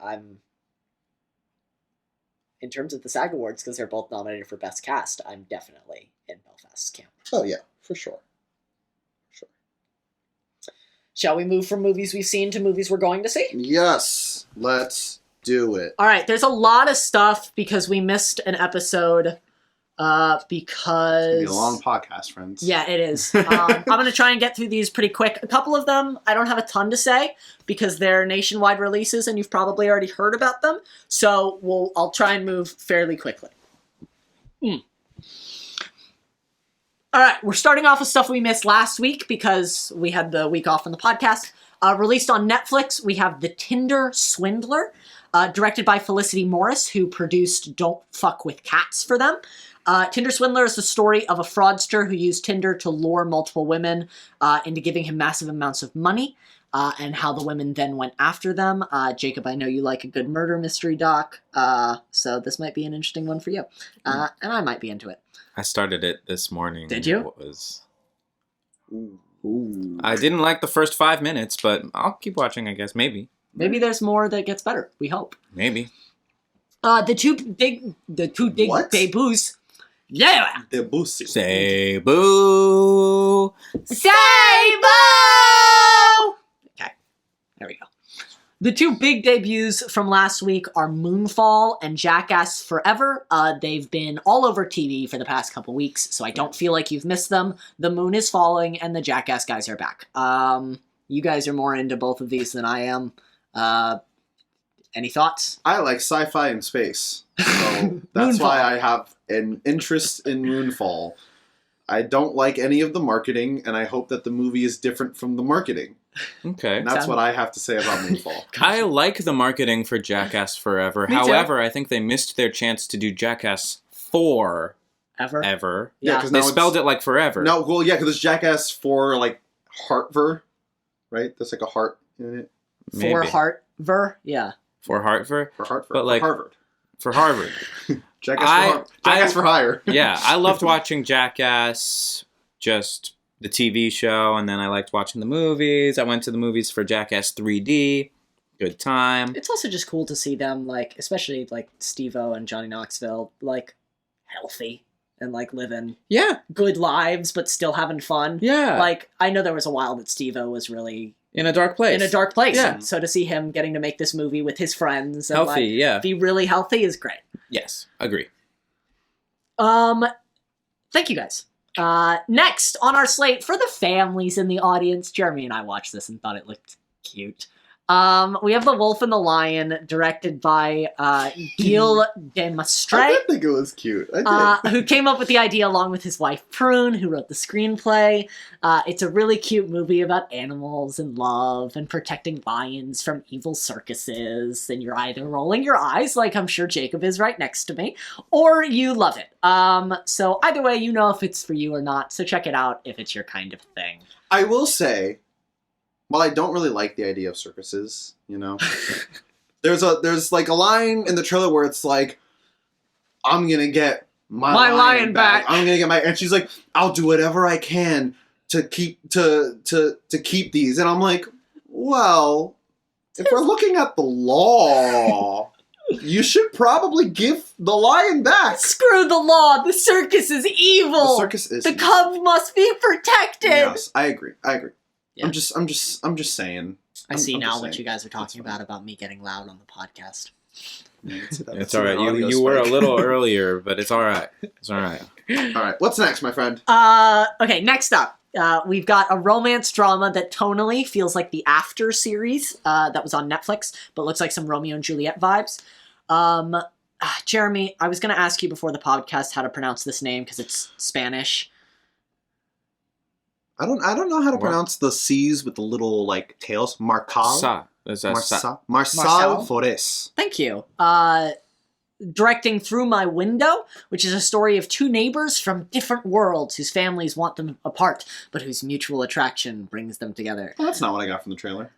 In terms of the SAG Awards, because they're both nominated for Best Cast, I'm definitely in Belfast's camp. Oh, yeah, for sure. Sure. Shall we move from movies we've seen to movies we're going to see? Yes, let's do it. All right, there's a lot of stuff because we missed an episode because... It's going to be a long podcast, friends. Yeah, it is. I'm going to try and get through these pretty quick. A couple of them, I don't have a ton to say because they're nationwide releases and you've probably already heard about them. So I'll try and move fairly quickly. All right, we're starting off with stuff we missed last week because we had the week off on the podcast. Released on Netflix, we have The Tinder Swindler, directed by Felicity Morris, who produced Don't Fuck with Cats for them. Tinder Swindler is the story of a fraudster who used Tinder to lure multiple women into giving him massive amounts of money, and how the women then went after them. Jacob, I know you like a good murder mystery doc, so this might be an interesting one for you. And I might be into it. I started it this morning. Did you? It was... Ooh. I didn't like the first 5 minutes, but I'll keep watching, I guess. Maybe there's more that gets better. We hope. Maybe. The two big debuts. Yeah. Debussy. Say boo. Say boo. Okay. There we go. The two big debuts from last week are Moonfall and Jackass Forever. They've been all over TV for the past couple weeks, so I don't feel like you've missed them. The moon is falling, and the Jackass guys are back. You guys are more into both of these than I am. Any thoughts? I like sci-fi and space, so that's why I have an interest in Moonfall. I don't like any of the marketing, and I hope that the movie is different from the marketing. Okay. And that's what I have to say about Moonfall. I like the marketing for Jackass Forever. However, I think they missed their chance to do Jackass Ever. Yeah, because they spelled it like forever. No, well, yeah, because it's Jackass for like Hartver, right? There's like a heart in it. Maybe. For Hartver, yeah. For Hartver? For Hartford. But like, for Harvard. For Harvard. Jackass for hire. Yeah, I loved watching Jackass, just the TV show, and then I liked watching the movies. I went to the movies for Jackass 3D. Good time. It's also just cool to see them, like, especially like Steve-O and Johnny Knoxville, like, healthy and like living good lives, but still having fun. Yeah. Like, I know there was a while that Steve-O was really in a dark place. Yeah. So to see him getting to make this movie with his friends and healthy, be really healthy is great. Yes, agree. Thank you guys. Next on our slate for the families in the audience, Jeremy and I watched this and thought it looked cute. We have The Wolf and the Lion, directed by Gil Demastre. I did think it was cute. I did. Who came up with the idea along with his wife Prune, who wrote the screenplay. It's a really cute movie about animals and love and protecting lions from evil circuses. And you're either rolling your eyes, like I'm sure Jacob is right next to me, or you love it. So either way, you know if it's for you or not. So check it out if it's your kind of thing. I will say, while I don't really like the idea of circuses, you know, there's like a line in the trailer where it's like, I'm gonna get My lion back. I'm gonna get my, and she's like, I'll do whatever I can to keep these, and I'm like, well, if we're looking at the law, you should probably give the lion back. Screw the law. The circus is evil. The circus is the evil. cub must be protected. Yes, I agree. Yeah. I'm just saying. I see I'm now just what saying. you guys are talking about me getting loud on the podcast. It's all right. You were a little earlier, but it's all right. It's all right. All right. What's next, my friend? Okay, next up. We've got a romance drama that tonally feels like the After series that was on Netflix, but looks like some Romeo and Juliet vibes. Jeremy, I was going to ask you before the podcast how to pronounce this name because it's Spanish. I don't know how to pronounce the C's with the little like tails. Marçal Forés. Thank you. Directing Through My Window, which is a story of two neighbors from different worlds whose families want them apart, but whose mutual attraction brings them together. Well, that's not what I got from the trailer.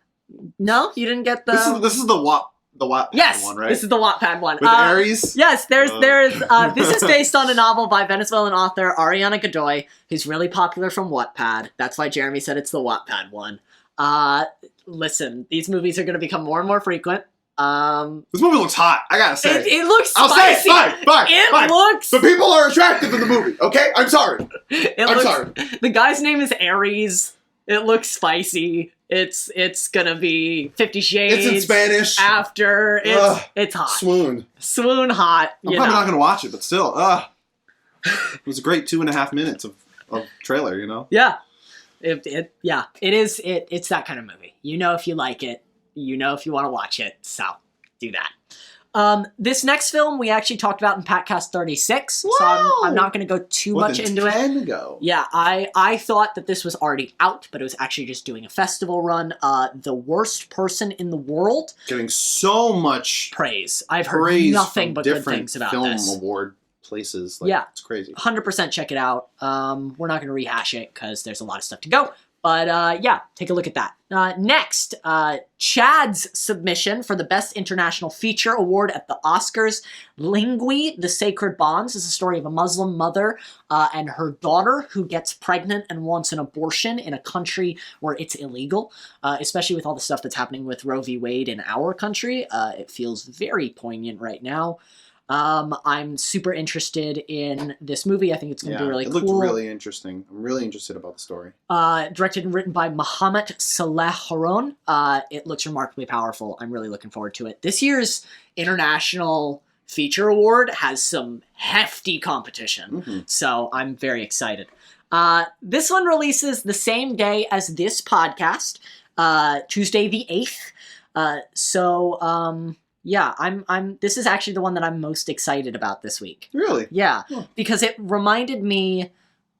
No, you didn't get the. This is the Wattpad one, right? This is the Wattpad one. With Aries? Yes, there's this is based on a novel by Venezuelan author Ariana Godoy, who's really popular from Wattpad. That's why Jeremy said it's the Wattpad one. Listen, these movies are going to become more and more frequent. This movie looks hot, I gotta say. It looks I'll spicy. say it, fine. It looks... The people are attractive in the movie, okay? I'm sorry. I'm sorry. The guy's name is Aries. It looks spicy. It's gonna be 50 Shades. It's in Spanish. After. It's hot. Swoon hot. I'm probably not gonna watch it, but still. It was a great 2.5 minutes of trailer, you know? Yeah. It's that kind of movie. You know if you like it. You know if you want to watch it, so do that. This next film we actually talked about in Packcast 36, so I'm not going to go too much into it. Ago. Yeah, I thought that this was already out, but it was actually just doing a festival run. The Worst Person in the World. Getting so much praise. I've heard nothing but good things about film this. Award places. Yeah. It's crazy. 100% check it out. We're not going to rehash it because there's a lot of stuff to go. But yeah, take a look at that. Next, Chad's submission for the Best International Feature Award at the Oscars. Lingui, The Sacred Bonds, is a story of a Muslim mother and her daughter who gets pregnant and wants an abortion in a country where it's illegal, especially with all the stuff that's happening with Roe v. Wade in our country. It feels very poignant right now. I'm super interested in this movie. I think it's going to be really cool. It looked really interesting. I'm really interested about the story. Directed and written by Mohamed Saleh Haroun. It looks remarkably powerful. I'm really looking forward to it. This year's International Feature Award has some hefty competition, so I'm very excited. This one releases the same day as this podcast, Tuesday the 8th. Yeah, this is actually the one that I'm most excited about this week. Really? Yeah, Huh. because it reminded me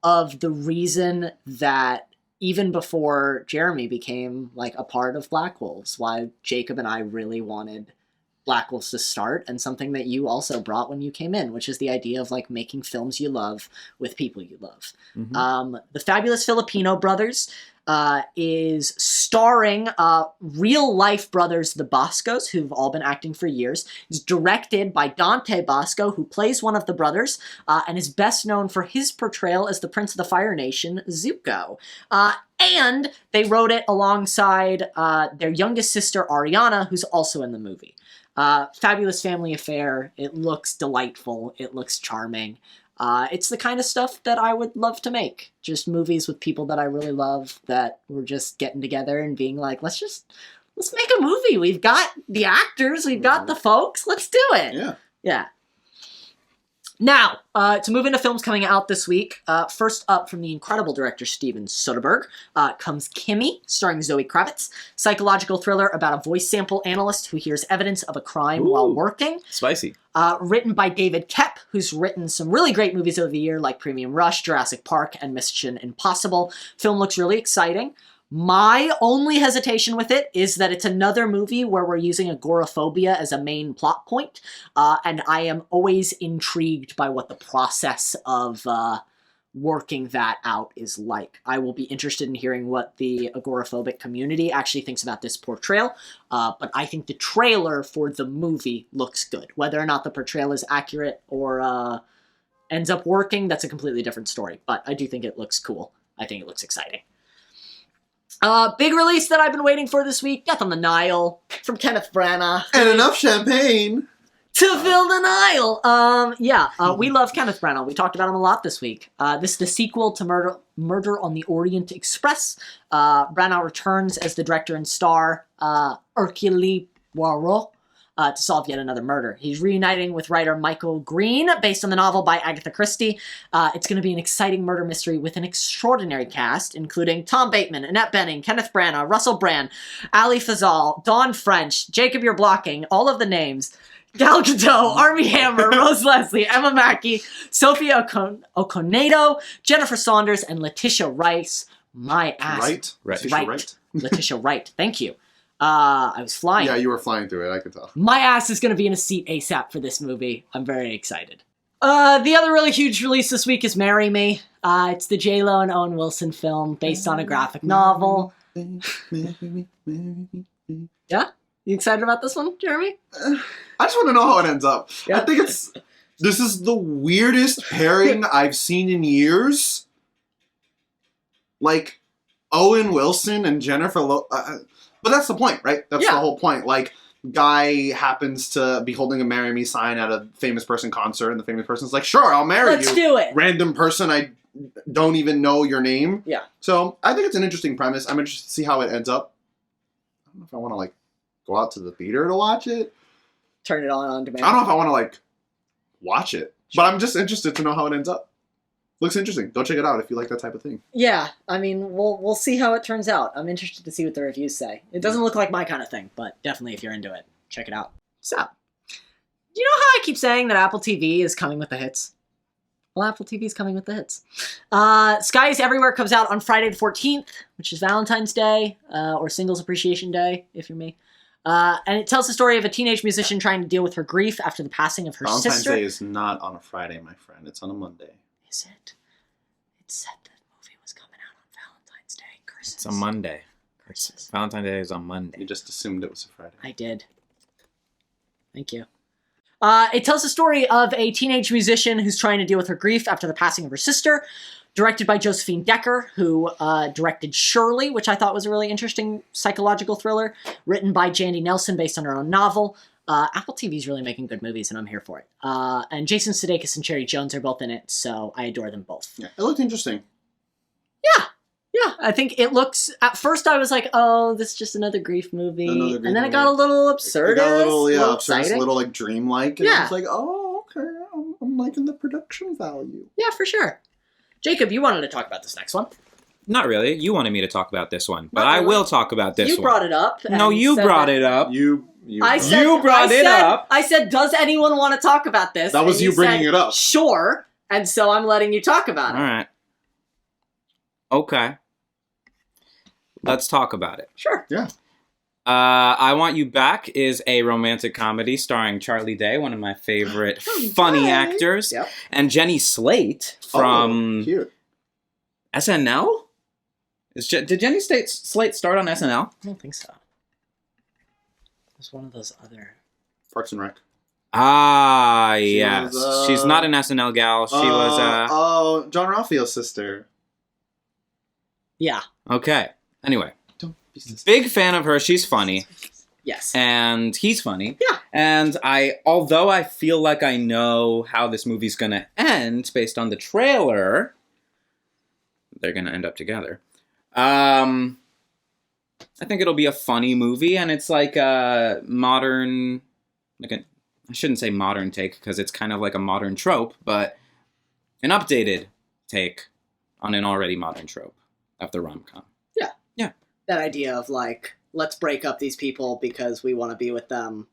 of the reason that even before Jeremy became like a part of Blackwolves, why Jacob and I really wanted Blackwolves to start, and something that you also brought when you came in, which is the idea of like making films you love with people you love. The Fabulous Filipino Brothers is starring real-life brothers, the Boscos, who've all been acting for years. It's directed by Dante Bosco, who plays one of the brothers, and is best known for his portrayal as the Prince of the Fire Nation, Zuko. And they wrote it alongside their youngest sister, Ariana, who's also in the movie. Fabulous family affair. It looks delightful. It looks charming. It's the kind of stuff that I would love to make. Just movies with people that I really love that we're just getting together and being like, let's make a movie. We've got the actors, we've got the folks, let's do it. Yeah. Now, to move into films coming out this week, first up from the incredible director Steven Soderbergh comes Kimmy, starring Zoe Kravitz, psychological thriller about a voice sample analyst who hears evidence of a crime while working. Spicy. Written by David Koepp, who's written some really great movies over the year like Premium Rush, Jurassic Park, and Mission Impossible. Film looks really exciting. My only hesitation with it is that it's another movie where we're using agoraphobia as a main plot point, and I am always intrigued by what the process of working that out is like. I will be interested in hearing what the agoraphobic community actually thinks about this portrayal, but I think the trailer for the movie looks good. Whether or not the portrayal is accurate or ends up working, that's a completely different story. But I do think it looks cool. I think it looks exciting. Big release that I've been waiting for this week, Death on the Nile, from Kenneth Branagh. And enough champagne to fill the Nile! We love Kenneth Branagh. We talked about him a lot this week. This is the sequel to Murder on the Orient Express. Branagh returns as the director and star, Hercule Poirot, to solve yet another murder. He's reuniting with writer Michael Green, based on the novel by Agatha Christie. It's going to be an exciting murder mystery with an extraordinary cast, including Tom Bateman, Annette Bening, Kenneth Branagh, Russell Brand, Ali Fazal, Dawn French, Jacob You're Blocking, all of the names, Gal Gadot, Armie Hammer, Rose Leslie, Emma Mackey, Sophia Okonedo, Jennifer Saunders, and Letitia Rice. My ass. Right. Letitia Wright. Thank you. I was flying. Yeah, you were flying through it. I could tell. My ass is going to be in a seat ASAP for this movie. I'm very excited. The other really huge release this week is Marry Me. It's the J-Lo and Owen Wilson film based on a graphic novel. Yeah? You excited about this one, Jeremy? I just want to know how it ends up. Yeah. I think this is the weirdest pairing I've seen in years. Like, Owen Wilson and Jennifer but that's the point, right? That's the whole point. Like, guy happens to be holding a Marry Me sign at a famous person concert, and the famous person's like, sure, I'll marry you. Let's do it. Random person, I don't even know your name. Yeah. So, I think it's an interesting premise. I'm interested to see how it ends up. I don't know if I want to, like, go out to the theater to watch it. Turn it on demand. I don't know if I want to, like, watch it. But I'm just interested to know how it ends up. Looks interesting. Go check it out if you like that type of thing. Yeah, I mean, we'll see how it turns out. I'm interested to see what the reviews say. It doesn't look like my kind of thing, but definitely if you're into it, check it out. So, you know how I keep saying that Apple TV is coming with the hits? Well, Apple TV is coming with the hits. Skies Everywhere comes out on Friday the 14th, which is Valentine's Day, or Singles Appreciation Day, if you're me. And it tells the story of a teenage musician trying to deal with her grief after the passing of her sister. Valentine's Day is not on a Friday, my friend. It's on a Monday. Is it? It said the movie was coming out on Valentine's Day. Curses. It's a Monday. Curses. Valentine's Day is on Monday. You just assumed it was a Friday. I did. Thank you. It tells the story of a teenage musician who's trying to deal with her grief after the passing of her sister. Directed by Josephine Decker, who directed Shirley, which I thought was a really interesting psychological thriller. Written by Jandy Nelson, based on her own novel. Apple TV's really making good movies, and I'm here for it. And Jason Sudeikis and Cherry Jones are both in it, so I adore them both. Yeah, it looked interesting. Yeah, I think it looks... At first I was like, oh, this is just another grief movie. Another grief and then it movie. got a little absurd. It got a little, a absurd, a little, like, dreamlike. And Yeah. I was like, oh, okay, I'm liking the production value. Yeah, for sure. Jacob, you wanted to talk about this next one. Not really. You wanted me to talk about this one, but Not I really. will talk about this one. You brought it up. No, and you said brought that- it up. You brought it up. I said, does anyone want to talk about this? That was And you bringing said, it up. Sure. And so I'm letting you talk about All it. right. Okay. Let's talk about it. Sure. Yeah. I Want You Back is a romantic comedy starring Charlie Day, one of my favorite funny actors, Yep. and Jenny Slate from Cute. SNL? Did Jenny Slate start on SNL? I don't think so. It was one of those other... Parks and Rec. Ah, She yes. was, She's not an SNL gal. She was, John Ralphio's sister. Yeah. okay. Anyway, Don't be sister. big fan of her. She's funny. Yes. And he's funny. Yeah. And although I feel like I know how this movie's gonna end based on the trailer, they're gonna end up together. I think it'll be a funny movie, and it's like a modern, I shouldn't say modern take, because it's kind of like a modern trope, but an updated take on an already modern trope of the rom-com. That idea of, like, let's break up these people because we want to be with them.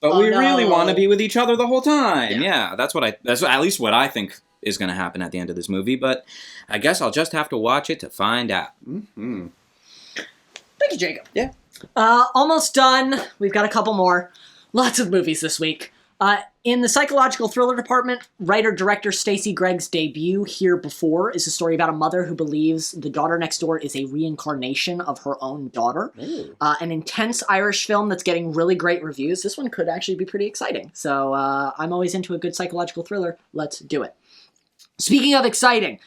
But Oh, we really no. want to be with each other the whole time. Yeah. Yeah, that's at least what I think is going to happen at the end of this movie, but I guess I'll just have to watch it to find out. Mm-hmm. Thank you, Jacob. Yeah. Almost done. We've got a couple more. Lots of movies this week. In the psychological thriller department, writer-director Stacey Gregg's debut, Here Before, is a story about a mother who believes the daughter next door is a reincarnation of her own daughter. An intense Irish film that's getting really great reviews. This one could actually be pretty exciting. So I'm always into a good psychological thriller. Let's do it. Speaking of exciting,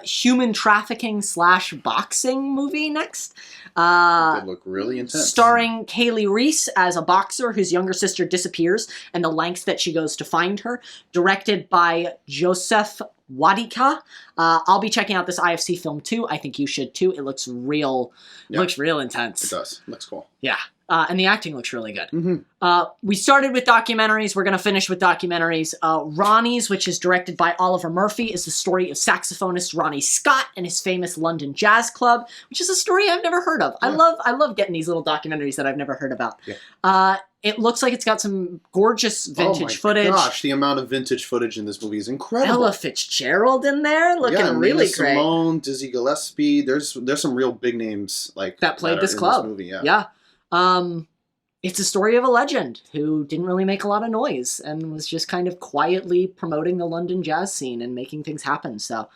human trafficking / boxing movie next. It look really intense. Starring Kaylee Reese as a boxer whose younger sister disappears and the lengths that she goes to find her. Directed by Joseph Wadika. I'll be checking out this IFC film too. I think you should too. It looks real. Yeah. Looks real intense. It does. Looks cool. Yeah. And the acting looks really good. Mm-hmm. We started with documentaries. We're going to finish with documentaries. Ronnie's, which is directed by Oliver Murphy, is the story of saxophonist Ronnie Scott and his famous London Jazz Club, which is a story I've never heard of. Yeah. I love getting these little documentaries that I've never heard about. Yeah. It looks like it's got some gorgeous vintage footage. Gosh, the amount of vintage footage in this movie is incredible. Ella Fitzgerald in there, looking really Nina great. Simone, Dizzy Gillespie. There's some real big names like That played are this in club. movie, yeah. Yeah. It's a story of a legend who didn't really make a lot of noise and was just kind of quietly promoting the London jazz scene and making things happen. So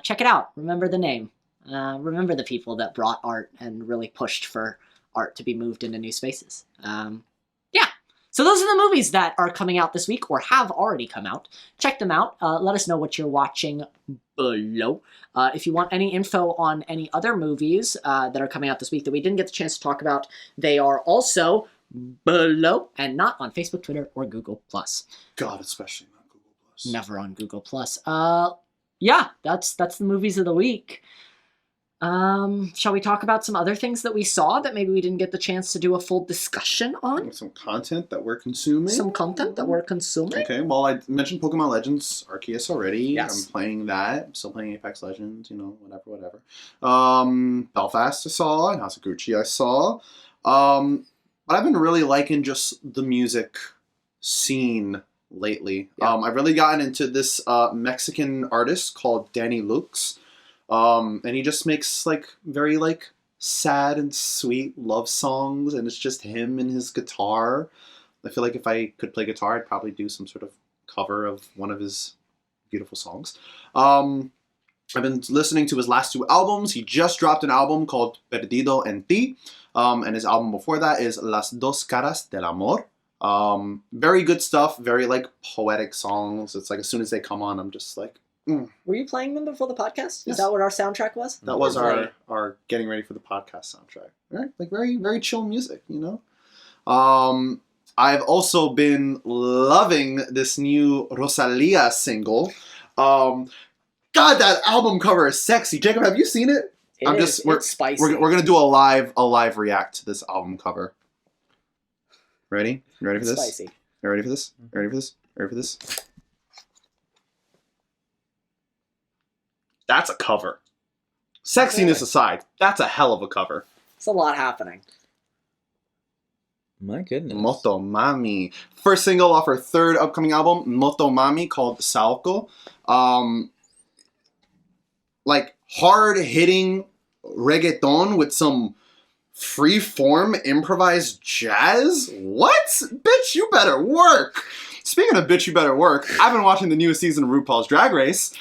check it out. Remember the name. Remember the people that brought art and really pushed for art to be moved into new spaces. Yeah. So those are the movies that are coming out this week or have already come out. Check them out. Let us know what you're watching below. If you want any info on any other movies that are coming out this week that we didn't get the chance to talk about, they are also below and not on Facebook, Twitter, or Google+. God, especially not Google Plus. Never on Google+. Yeah, that's the movies of the week. Shall we talk about some other things that we saw that maybe we didn't get the chance to do a full discussion on? Some content that we're consuming. Some content that we're consuming? Okay, well, I mentioned Pokemon Legends Arceus already. Yes. I'm playing that. I'm still playing Apex Legends, whatever. Belfast I saw, and House of Gucci I saw. But I've been really liking just the music scene lately. Yeah. I've really gotten into this Mexican artist called DannyLux. And he just makes very sad and sweet love songs, and it's just him and his guitar. I feel like if I could play guitar, I'd probably do some sort of cover of one of his beautiful songs. I've been listening to his last 2 albums. He just dropped an album called Perdido en Ti, and his album before that is Las Dos Caras del Amor. Very good stuff, very poetic songs. It's as soon as they come on, I'm just Were you playing them before the podcast? Yes. Is that what our soundtrack was? That was Lovely. our getting ready for the podcast soundtrack. Right? Very, very chill music, I've also been loving this new Rosalía single. God, that album cover is sexy. Jacob, have you seen it? It's spicy. We're gonna do a live react to this album cover. Ready? You ready for this? Spicy. You ready for this? You ready for this? You ready for this? That's a cover. Sexiness aside, that's a hell of a cover. It's a lot happening. My goodness. MotoMami. First single off her 3rd upcoming album, MotoMami, called Saoko. Hard-hitting reggaeton with some free-form improvised jazz? What? Bitch, you better work! Speaking of bitch, you better work, I've been watching the newest season of RuPaul's Drag Race.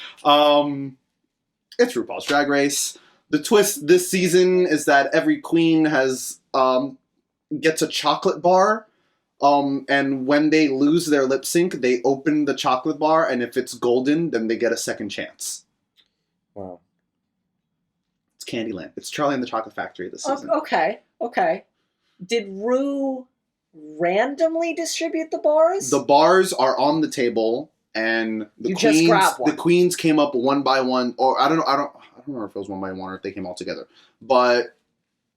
It's RuPaul's Drag Race. The twist this season is that every queen gets a chocolate bar, and when they lose their lip sync, they open the chocolate bar, and if it's golden, then they get a second chance. Wow. It's Candyland. It's Charlie and the Chocolate Factory this season. Okay. Did Ru randomly distribute the bars? The bars are on the table, and just grab one. The queens came up one by one, or I don't know if it was one by one or if they came all together. But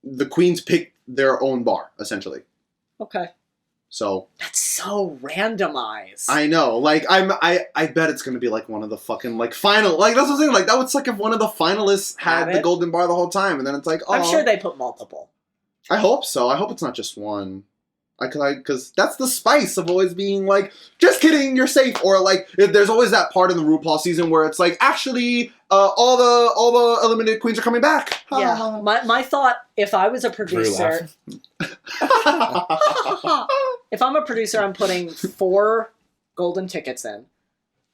the queens picked their own bar, essentially. Okay. So that's so randomized. I know. I bet it's gonna be one of the fucking final. That's what I'm saying. That was if one of the finalists had the golden bar the whole time, and then it's oh. I'm sure they put multiple. I hope so. I hope it's not just one. Because that's the spice of always being just kidding, you're safe. Or there's always that part in the RuPaul season where it's actually all the eliminated queens are coming back. Yeah. My thought, if I was a producer, if I'm a producer, I'm putting 4 golden tickets in,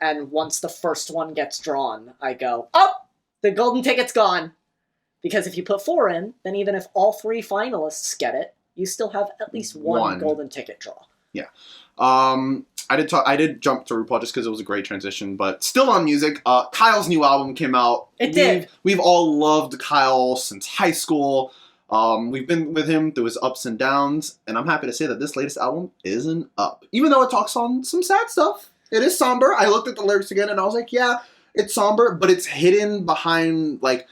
and once the first one gets drawn, I go, oh, the golden ticket's gone. Because if you put 4 in, then even if all 3 finalists get it, you still have at least one golden ticket draw. I did jump to RuPaul just because it was a great transition, but still on music. Kyle's new album came out. It did. We've all loved Kyle since high school. We've been with him through his ups and downs, and I'm happy to say that this latest album is an up. Even though it talks on some sad stuff, it is somber. I looked at the lyrics again, and I was like, yeah, it's somber, but it's hidden behind like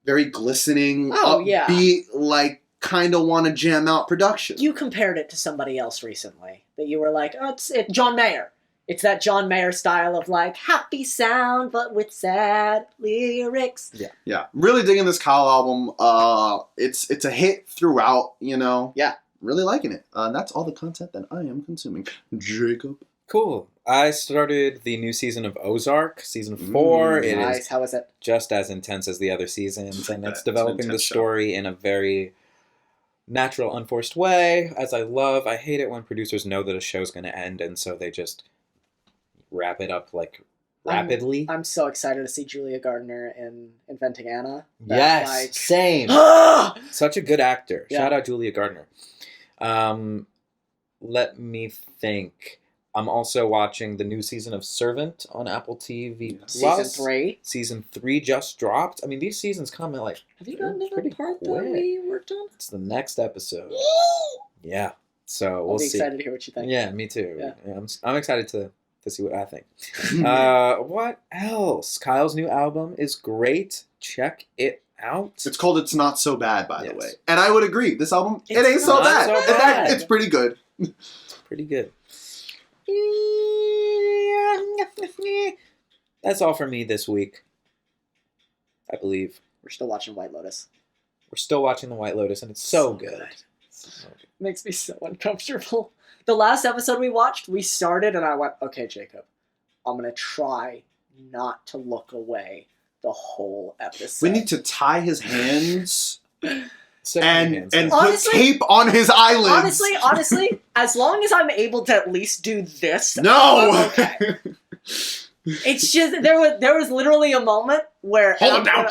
very glistening, upbeat, like kind of want to jam out production. You compared it to somebody else recently that you were like, oh, it's John Mayer. It's that John Mayer style of like happy sound but with sad lyrics. Yeah. Really digging this Kyle album. It's a hit throughout, you know. Yeah. Really liking it. That's all the content that I am consuming. Jacob. Cool. I started the new season of Ozark, season 4. It Nice. is How was it? just as intense as the other seasons, and it's It's an developing the intense show. story in a very natural, unforced way, as I love. I hate it when producers know that a show's going to end, and so they just wrap it up like rapidly. I'm so excited to see Julia Gardner in Inventing Anna. Yes, same. Such a good actor. Yeah. Shout out Julia Gardner. Let me think. I'm also watching the new season of Servant on Apple TV Plus. Season 3. Season 3 just dropped. I mean, these seasons come in like Have you gotten to pretty the part that quick. we worked on? It's the next episode. Yeah. So I'll we'll be see. excited to hear what you think. Yeah, me too. Yeah. I'm excited to see what I think. What else? Kyle's new album is great. Check it out. It's called It's Not So Bad, by the Yes. way. And I would agree. This album, it It's ain't so not bad. so In fact, bad. it's pretty good. It's pretty good. That's all for me this week, I believe. We're still watching White Lotus. We're still watching The White Lotus, and it's so good. So good. Makes me so uncomfortable. The last episode we watched, we started and I went, okay, Jacob, I'm going to try not to look away the whole episode. We need to tie his hands So and put Honestly- tape on his eyelids. Honestly, as long as I'm able to at least do this, No! I'm okay. It's just there was literally a moment where Hold him down,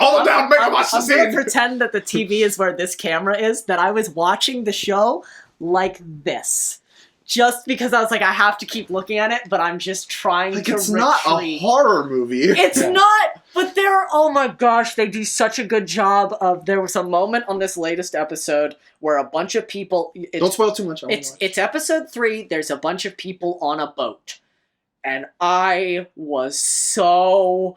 make him watch the I'm gonna scene. pretend that the TV is where this camera is, that I was watching the show like this. Just because I was like, I have to keep looking at it, but I'm just trying Like, to it's not a retreat. horror movie. It's Yeah. not, but oh my gosh, they do such a good job of, there was a moment on this latest episode where a bunch of people, Don't spoil too much. I wanna watch. it's episode 3, there's a bunch of people on a boat. And I was so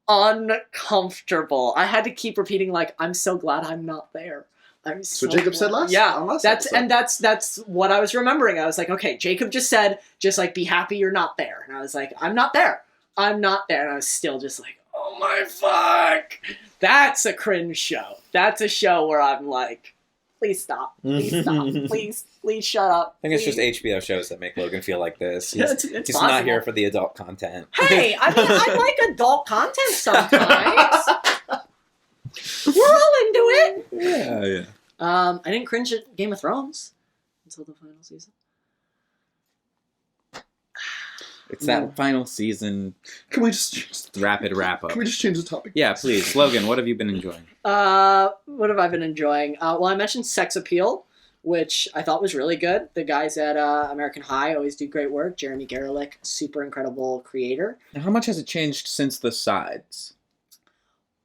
uncomfortable. I had to keep repeating, like, I'm so glad I'm not there. I'm so what Jacob said glad. last- Yeah, on last that's episode. that's what I was remembering. I was like, okay, Jacob just said, just like, be happy you're not there. And I was like, I'm not there. I'm not there. And I was still just like, oh my fuck. That's a cringe show. That's a show where I'm like, please stop. Please stop. Please shut up. I think it's just Please. HBO shows that make Logan feel like this. It's He's possible. not here for the adult content. Hey, I mean, I like adult content sometimes. We're all into it. Yeah. I didn't cringe at Game of Thrones until the final season. It's that final season Can we just rapid wrap up. Can we just change the topic? Yeah, please. Logan, what have you been enjoying? What have I been enjoying? Well, I mentioned Sex Appeal, which I thought was really good. The guys at American High always do great work. Jeremy Garlick, super incredible creator. Now, how much has it changed since the sides?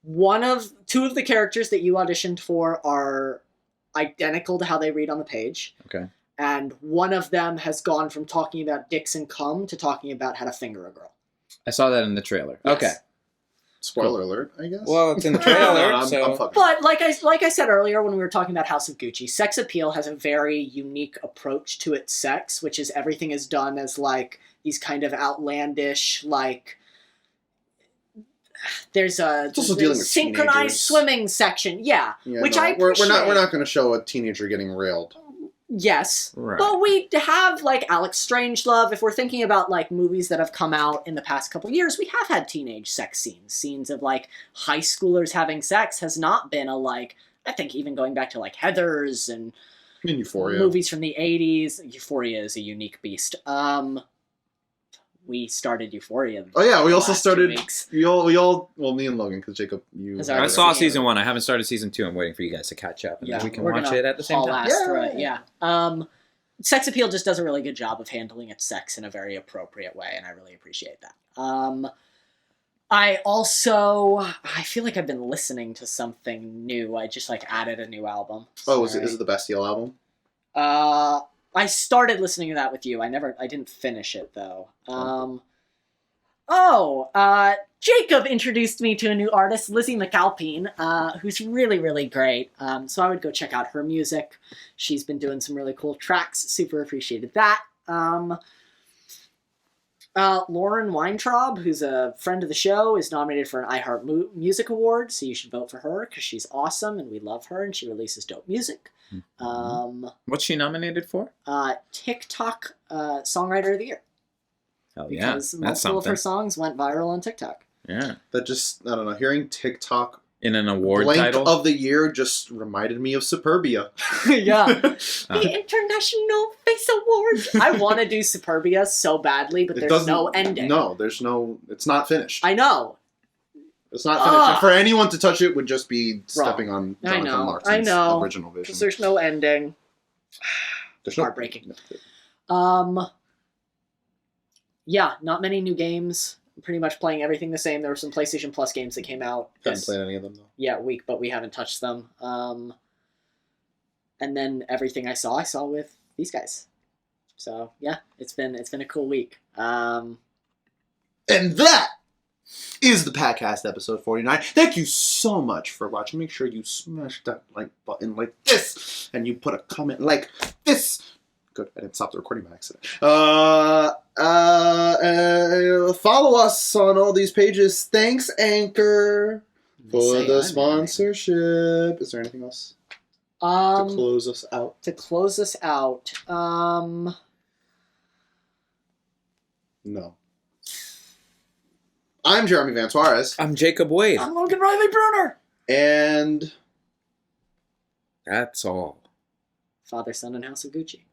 Two of the characters that you auditioned for are identical to how they read on the page. Okay. And one of them has gone from talking about dicks and cum to talking about how to finger a girl. I saw that in the trailer. Yes. Okay. Spoiler alert, I guess. Well, it's in the trailer, I'm so... fucking. But like I said earlier when we were talking about House of Gucci, Sex Appeal has a very unique approach to its sex, which is everything is done as like these kind of outlandish, like there's also dealing with synchronized teenagers. swimming section, yeah, Yeah, which no, I we're appreciate. not going to show a teenager getting railed. Yes, Right. but we have like Alex Strangelove. If we're thinking about like movies that have come out in the past couple years, we have had teenage sex scenes of like high schoolers having sex has not been a like. I think even going back to like Heathers and In Euphoria. movies from the 80s. Euphoria is a unique beast. We started Euphoria. Oh yeah, we the also last 2 started. weeks. We all. Well, me and Logan, because Jacob, you. Has I already saw seen season 1. I haven't started season 2. I'm waiting for you guys to catch up, and then we can we're watch gonna it at the same haul time. ass through it, yeah. Sex Appeal just does a really good job of handling its sex in a very appropriate way, and I really appreciate that. I feel like I've been listening to something new. I just added a new album. Oh, is it the Bastille album? I started listening to that with you. I didn't finish it though. Jacob introduced me to a new artist, Lizzy McAlpine, who's really, really great. So I would go check out her music. She's been doing some really cool tracks. Super appreciated that. Lauren Weintraub, who's a friend of the show, is nominated for an iHeart Music Award, so you should vote for her because she's awesome and we love her and she releases dope music. What's she nominated for? TikTok Songwriter of the Year. Hell yeah, Because that's multiple of her something. songs went viral on TikTok. Yeah, That just, I don't know, hearing TikTok in an award blank title. of the year just reminded me of Superbia. Yeah. The International Face Awards. I want to do Superbia so badly, but there's no ending. No, it's not finished. I know. It's not finished. And for anyone to touch it would just be stepping on I Jonathan know. Larson's original vision. Because there's no ending. There's no- Heartbreaking. Yeah, not many new games. Pretty much playing everything the same. There were some PlayStation Plus games that came out. Haven't played any of them, though. Yeah, but we haven't touched them. And then everything I saw with these guys. So yeah, it's been a cool week. And that is the Packcast episode 49. Thank you so much for watching. Make sure you smash that like button like this, and you put a comment like this. Good, I didn't stop the recording by accident. Follow us on all these pages. Thanks, Anchor, for the sponsorship. Is there anything else to close us out? To close us out, No. I'm Jeremy Van Suarez. I'm Jacob Wade. I'm Logan Riley Bruner. And That's all. Father, Son, and House of Gucci.